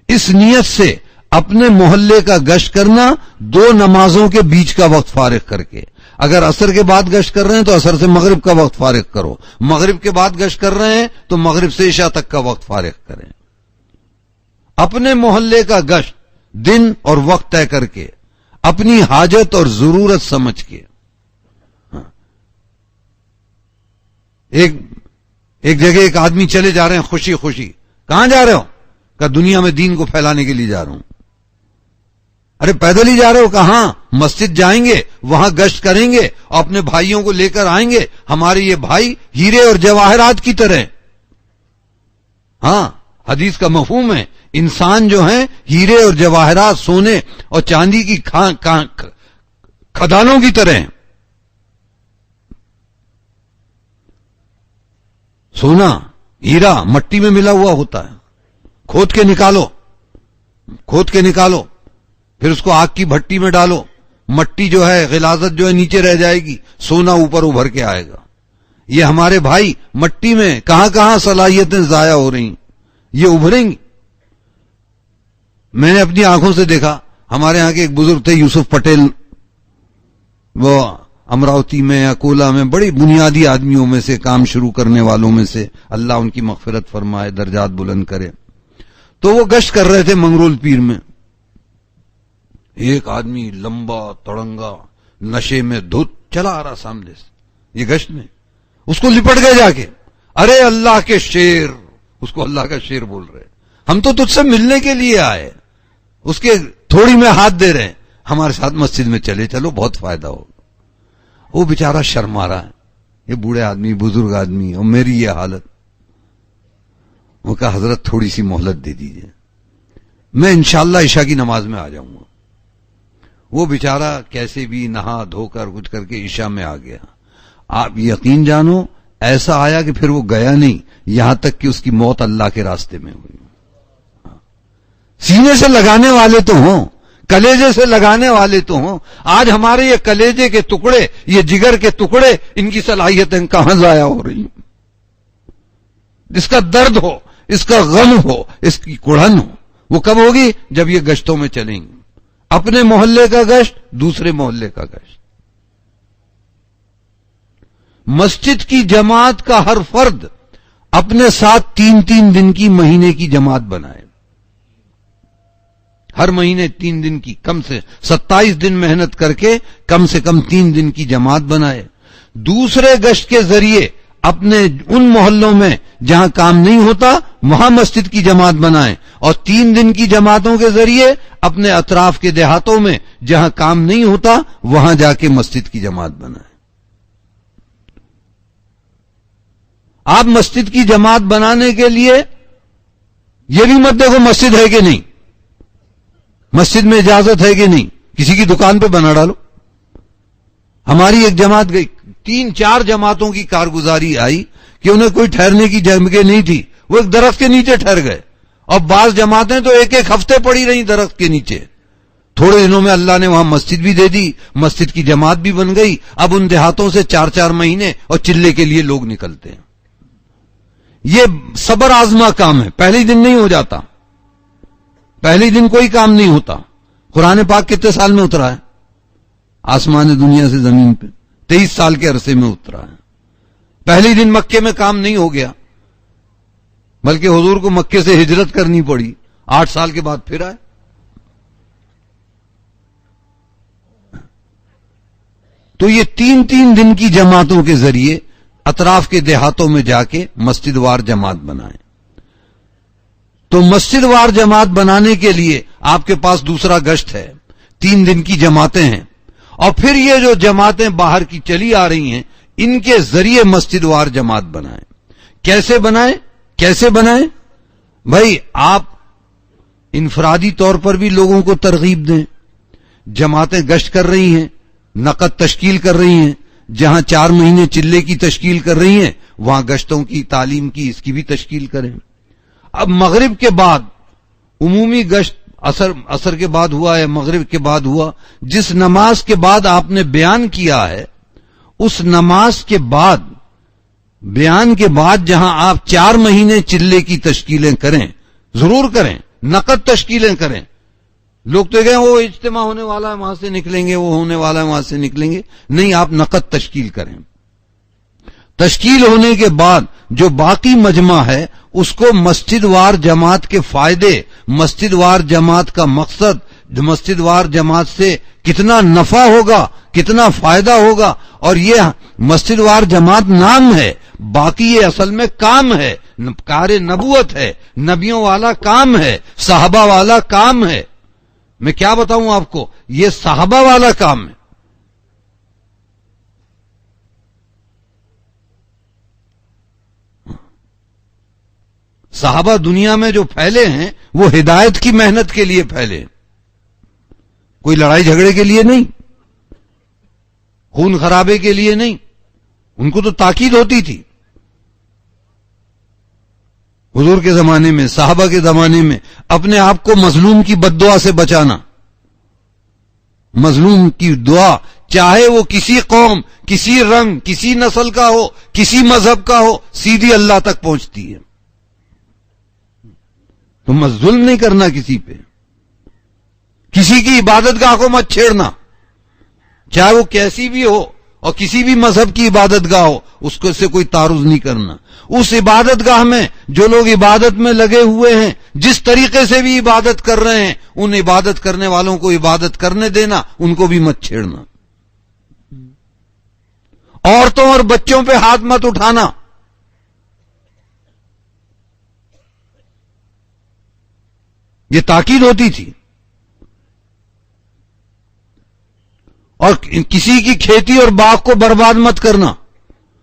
اس نیت سے اپنے محلے کا گشت کرنا 2 نمازوں کے بیچ کا وقت فارغ کر کے. اگر عصر کے بعد گشت کر رہے ہیں تو عصر سے مغرب کا وقت فارغ کرو، مغرب کے بعد گشت کر رہے ہیں تو مغرب سے عشاء تک کا وقت فارغ کریں. اپنے محلے کا گشت دن اور وقت طے کر کے، اپنی حاجت اور ضرورت سمجھ کے. ایک جگہ ایک آدمی چلے جا رہے ہیں خوشی خوشی. کہاں جا رہے ہو؟ کہ دنیا میں دین کو پھیلانے کے لیے جا رہا ہوں. ارے پیدل ہی جا رہے ہو؟ کہاں؟ مسجد جائیں گے، وہاں گشت کریں گے اور اپنے بھائیوں کو لے کر آئیں گے. ہمارے یہ بھائی ہیرے اور جواہرات کی طرح. ہاں، حدیث کا مفہوم ہے انسان جو ہیں ہیرے اور جواہرات، سونے اور چاندی کی کھدانوں کی طرح ہیں. سونا، ہیرا مٹی میں ملا ہوا ہوتا ہے. کھود کے نکالو، پھر اس کو آگ کی بھٹی میں ڈالو، مٹی جو ہے غلاظت جو ہے نیچے رہ جائے گی، سونا اوپر ابھر کے آئے گا. یہ ہمارے بھائی مٹی میں کہاں صلاحیتیں ضائع ہو رہی ہیں، یہ ابھریں گی. میں نے اپنی آنکھوں سے دیکھا. ہمارے ہاں کے ایک بزرگ تھے یوسف پٹیل، وہ امراوتی میں، اکولا میں بڑی بنیادی آدمیوں میں سے، کام شروع کرنے والوں میں سے، اللہ ان کی مغفرت فرمائے، درجات بلند کرے. تو وہ گشت کر رہے تھے منگرول پیر میں. ایک آدمی لمبا تڑنگا نشے میں دھت چلا آ رہا سامنے سے، یہ گشت میں. اس کو لپٹ گئے جا کے. ارے اللہ کے شیر، اس کو اللہ کا شیر بول رہے، ہم تو تجھ سے ملنے کے لیے آئے. اس کے تھوڑی میں ہاتھ دے رہے ہیں، ہمارے ساتھ مسجد میں چلو بہت فائدہ ہوگا. وہ بیچارہ شرما رہا ہے، یہ بوڑھے آدمی، بزرگ آدمی، اور میری یہ حالت. وہ کہا حضرت تھوڑی سی مہلت دے دیجئے، میں انشاءاللہ عشاء کی نماز میں آ جاؤں گا. وہ بیچارہ کیسے بھی نہا دھو کر کچھ کر کے عشاء میں آ گیا. آپ یقین جانو ایسا آیا کہ پھر وہ گیا نہیں، یہاں تک کہ اس کی موت اللہ کے راستے میں ہوئی. سینے سے لگانے والے تو ہوں، کلیجے سے لگانے والے تو ہوں. آج ہمارے یہ کلیجے کے ٹکڑے، یہ جگر کے ٹکڑے، ان کی صلاحیتیں کہاں ضائع ہو رہی ہیں. اس کا درد ہو، اس کا غم ہو، اس کی کڑھن ہو، وہ کب ہوگی؟ جب یہ گشتوں میں چلیں گے. اپنے محلے کا گشت، دوسرے محلے کا گشت. مسجد کی جماعت کا ہر فرد اپنے ساتھ 3 دن کی، مہینے کی جماعت بنائے. ہر مہینے 3 دن کی، کم سے 27 دن محنت کر کے کم سے کم 3 دن کی جماعت بنائے. دوسرے گشت کے ذریعے اپنے ان محلوں میں جہاں کام نہیں ہوتا وہاں مسجد کی جماعت بنائیں، اور 3 دن کی جماعتوں کے ذریعے اپنے اطراف کے دیہاتوں میں جہاں کام نہیں ہوتا وہاں جا کے مسجد کی جماعت بنائیں. آپ مسجد کی جماعت بنانے کے لیے یہ بھی مت دیکھو مسجد ہے کہ نہیں، مسجد میں اجازت ہے کہ نہیں، کسی کی دکان پہ بنا ڈالو. ہماری ایک جماعت گئی، 3-4 جماعتوں کی کارگزاری آئی کہ انہیں کوئی ٹھہرنے کی جگہ نہیں تھی، وہ ایک درخت کے نیچے ٹھہر گئے. اور بعض جماعتیں تو 1 ہفتے پڑی رہی درخت کے نیچے. تھوڑے دنوں میں اللہ نے وہاں مسجد بھی دے دی، مسجد کی جماعت بھی بن گئی. اب ان دیہاتوں سے 4-4 مہینے اور چلے کے لیے لوگ نکلتے ہیں. یہ صبر آزما کام ہے، پہلے دن نہیں ہو جاتا، پہلے دن کوئی کام نہیں ہوتا. قرآن پاک کتنے سال میں اترا ہے؟ آسمان دنیا سے زمین پہ 23 سال کے عرصے میں اترا ہے. پہلے دن مکے میں کام نہیں ہو گیا، بلکہ حضور کو مکے سے ہجرت کرنی پڑی، 8 سال کے بعد پھر آئے. تو یہ 3 دن کی جماعتوں کے ذریعے اطراف کے دیہاتوں میں جا کے مسجد وار جماعت بنائیں. تو مسجد وار جماعت بنانے کے لیے آپ کے پاس دوسرا گشت ہے، 3 دن کی جماعتیں ہیں، اور پھر یہ جو جماعتیں باہر کی چلی آ رہی ہیں ان کے ذریعے مسجد وار جماعت بنائیں. کیسے بنائیں؟ بھائی آپ انفرادی طور پر بھی لوگوں کو ترغیب دیں. جماعتیں گشت کر رہی ہیں، نقد تشکیل کر رہی ہیں، جہاں 4 مہینے چلے کی تشکیل کر رہی ہیں وہاں گشتوں کی، تعلیم کی، اس کی بھی تشکیل کریں. اب مغرب کے بعد عمومی گشت عصر کے بعد ہوا یا مغرب کے بعد ہوا، جس نماز کے بعد آپ نے بیان کیا ہے اس نماز کے بعد، بیان کے بعد جہاں آپ 4 مہینے چلے کی تشکیلیں کریں، ضرور کریں، نقد تشکیلیں کریں. لوگ تو کہیں وہ اجتماع ہونے والا ہے وہاں سے نکلیں گے، وہ ہونے والا ہے وہاں سے نکلیں گے. نہیں، آپ نقد تشکیل کریں. تشکیل ہونے کے بعد جو باقی مجمع ہے اس کو مسجد وار جماعت کے فائدے، مسجد وار جماعت کا مقصد، مسجد وار جماعت سے کتنا نفع ہوگا، کتنا فائدہ ہوگا، اور یہ مسجد وار جماعت نام ہے، باقی یہ اصل میں کام ہے، کار نبوت ہے، نبیوں والا کام ہے، صحابہ والا کام ہے. میں کیا بتاؤں آپ کو، یہ صحابہ والا کام ہے. صحابہ دنیا میں جو پھیلے ہیں وہ ہدایت کی محنت کے لیے پھیلے، کوئی لڑائی جھگڑے کے لیے نہیں، خون خرابے کے لیے نہیں. ان کو تو تاکید ہوتی تھی. حضور کے زمانے میں، صحابہ کے زمانے میں اپنے آپ کو مظلوم کی بد دعا سے بچانا. مظلوم کی دعا چاہے وہ کسی قوم، کسی رنگ، کسی نسل کا ہو، کسی مذہب کا ہو، سیدھی اللہ تک پہنچتی ہے. تو ظلم نہیں کرنا کسی پہ، کسی کی عبادت گاہ کو مت چھیڑنا، چاہے وہ کیسی بھی ہو اور کسی بھی مذہب کی عبادت گاہ ہو، اس کو سے کوئی تعارض نہیں کرنا. اس عبادت گاہ میں جو لوگ عبادت میں لگے ہوئے ہیں، جس طریقے سے بھی عبادت کر رہے ہیں، ان عبادت کرنے والوں کو عبادت کرنے دینا، ان کو بھی مت چھیڑنا. عورتوں اور بچوں پہ ہاتھ مت اٹھانا. یہ تاکید ہوتی تھی. اور کسی کی کھیتی اور باغ کو برباد مت کرنا.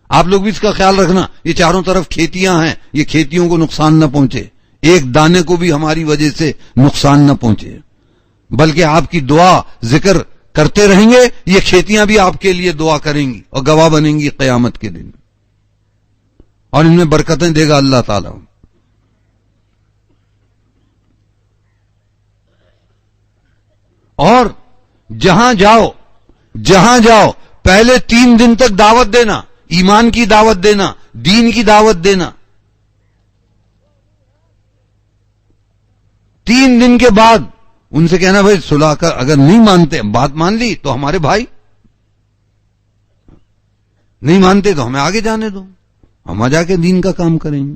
آپ لوگ بھی اس کا خیال رکھنا، یہ چاروں طرف کھیتیاں ہیں، یہ کھیتیوں کو نقصان نہ پہنچے، ایک دانے کو بھی ہماری وجہ سے نقصان نہ پہنچے، بلکہ آپ کی دعا ذکر کرتے رہیں گے، یہ کھیتیاں بھی آپ کے لیے دعا کریں گی اور گواہ بنیں گی قیامت کے دن، اور ان میں برکتیں دے گا اللہ تعالیٰ. اور جہاں جاؤ پہلے 3 دن تک دعوت دینا، ایمان کی دعوت دینا، دین کی دعوت دینا. 3 دن کے بعد ان سے کہنا بھائی صلح کر، اگر نہیں مانتے، بات مان لی تو ہمارے بھائی، نہیں مانتے تو ہمیں آگے جانے دو، ہم جا کے دین کا کام کریں گے.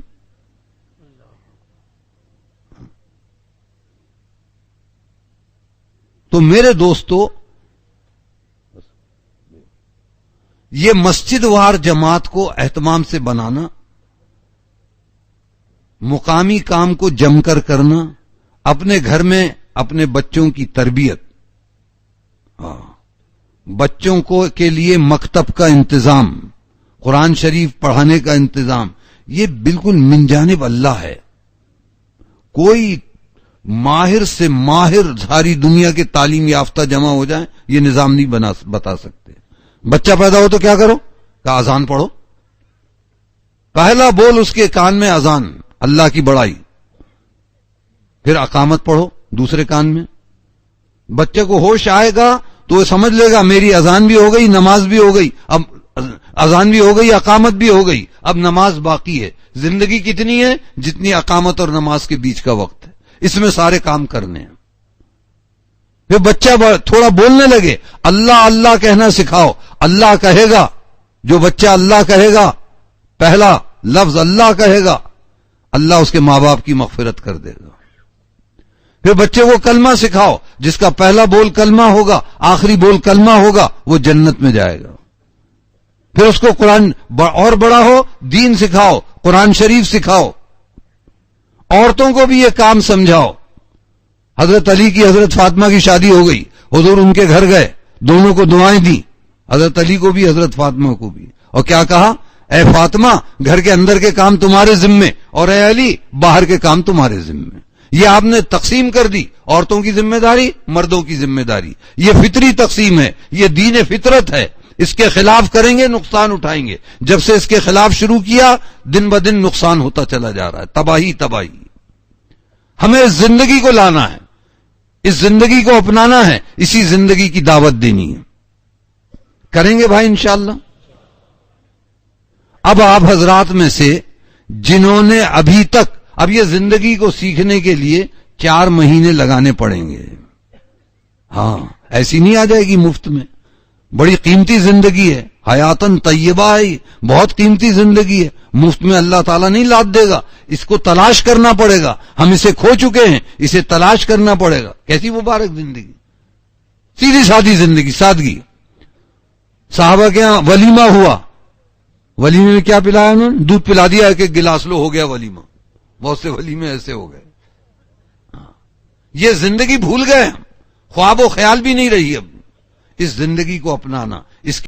تو میرے دوستو، یہ مسجد وار جماعت کو اہتمام سے بنانا، مقامی کام کو جم کر کرنا، اپنے گھر میں اپنے بچوں کی تربیت، بچوں کو کے لیے مکتب کا انتظام، قرآن شریف پڑھانے کا انتظام، یہ بالکل من جانب اللہ ہے. کوئی ماہر سے ماہر ساری دنیا کے تعلیم یافتہ جمع ہو جائیں، یہ نظام نہیں بتا سکتے. بچہ پیدا ہو تو کیا کرو؟ کہ اذان پڑھو، پہلا بول اس کے کان میں اذان، اللہ کی بڑائی، پھر اقامت پڑھو دوسرے کان میں. بچے کو ہوش آئے گا تو وہ سمجھ لے گا میری اذان بھی ہو گئی، نماز بھی ہو گئی، اب اذان بھی ہو گئی، اقامت بھی ہو گئی، اب نماز باقی ہے. زندگی کتنی ہے؟ جتنی اقامت اور نماز کے بیچ کا وقت ہے، اس میں سارے کام کرنے ہیں. پھر بچہ تھوڑا بولنے لگے، اللہ اللہ کہنا سکھاؤ، اللہ کہے گا، جو بچہ اللہ کہے گا، پہلا لفظ اللہ کہے گا، اللہ اس کے ماں باپ کی مغفرت کر دے گا۔ پھر بچے کو کلمہ سکھاؤ، جس کا پہلا بول کلمہ ہوگا، آخری بول کلمہ ہوگا، وہ جنت میں جائے گا۔ پھر اس کو قرآن اور بڑا ہو، دین سکھاؤ، قرآن شریف سکھاؤ۔ عورتوں کو بھی یہ کام سمجھاؤ۔ حضرت علی کی حضرت فاطمہ کی شادی ہو گئی، حضور ان کے گھر گئے، دونوں کو دعائیں دی، حضرت علی کو بھی حضرت فاطمہ کو بھی، اور کیا کہا؟ اے فاطمہ، گھر کے اندر کے کام تمہارے ذمے، اور اے علی، باہر کے کام تمہارے ذمے۔ یہ آپ نے تقسیم کر دی، عورتوں کی ذمہ داری، مردوں کی ذمہ داری۔ یہ فطری تقسیم ہے، یہ دین فطرت ہے۔ اس کے خلاف کریں گے، نقصان اٹھائیں گے۔ جب سے اس کے خلاف شروع کیا، دن بدن نقصان ہوتا چلا جا رہا ہے، تباہی تباہی۔ ہمیں اس زندگی کو لانا ہے، اس زندگی کو اپنانا ہے، اسی زندگی کی دعوت دینی ہے۔ کریں گے بھائی انشاءاللہ۔ اب آپ حضرات میں سے جنہوں نے ابھی تک، اب یہ زندگی کو سیکھنے کے لیے 4 مہینے لگانے پڑیں گے۔ ہاں، ایسی نہیں آ جائے گی مفت میں، بڑی قیمتی زندگی ہے، حیاتن طیبہ ہے، بہت قیمتی زندگی ہے، مفت میں اللہ تعالیٰ نہیں لاد دے گا، اس کو تلاش کرنا پڑے گا۔ ہم اسے کھو چکے ہیں، اسے تلاش کرنا پڑے گا۔ کیسی مبارک زندگی، سیدھی سادی زندگی، سادگی۔ صحابہ کے یہاں ولیمہ ہوا، ولیمے میں کیا پلایا انہوں نے؟ دودھ پلا دیا، ایک گلاس لو، ہو گیا ولیمہ۔ بہت سے ولیمے ایسے ہو گئے۔ یہ زندگی بھول گئے، خواب و خیال بھی نہیں رہی اب۔ اس زندگی کو اپنانا، اس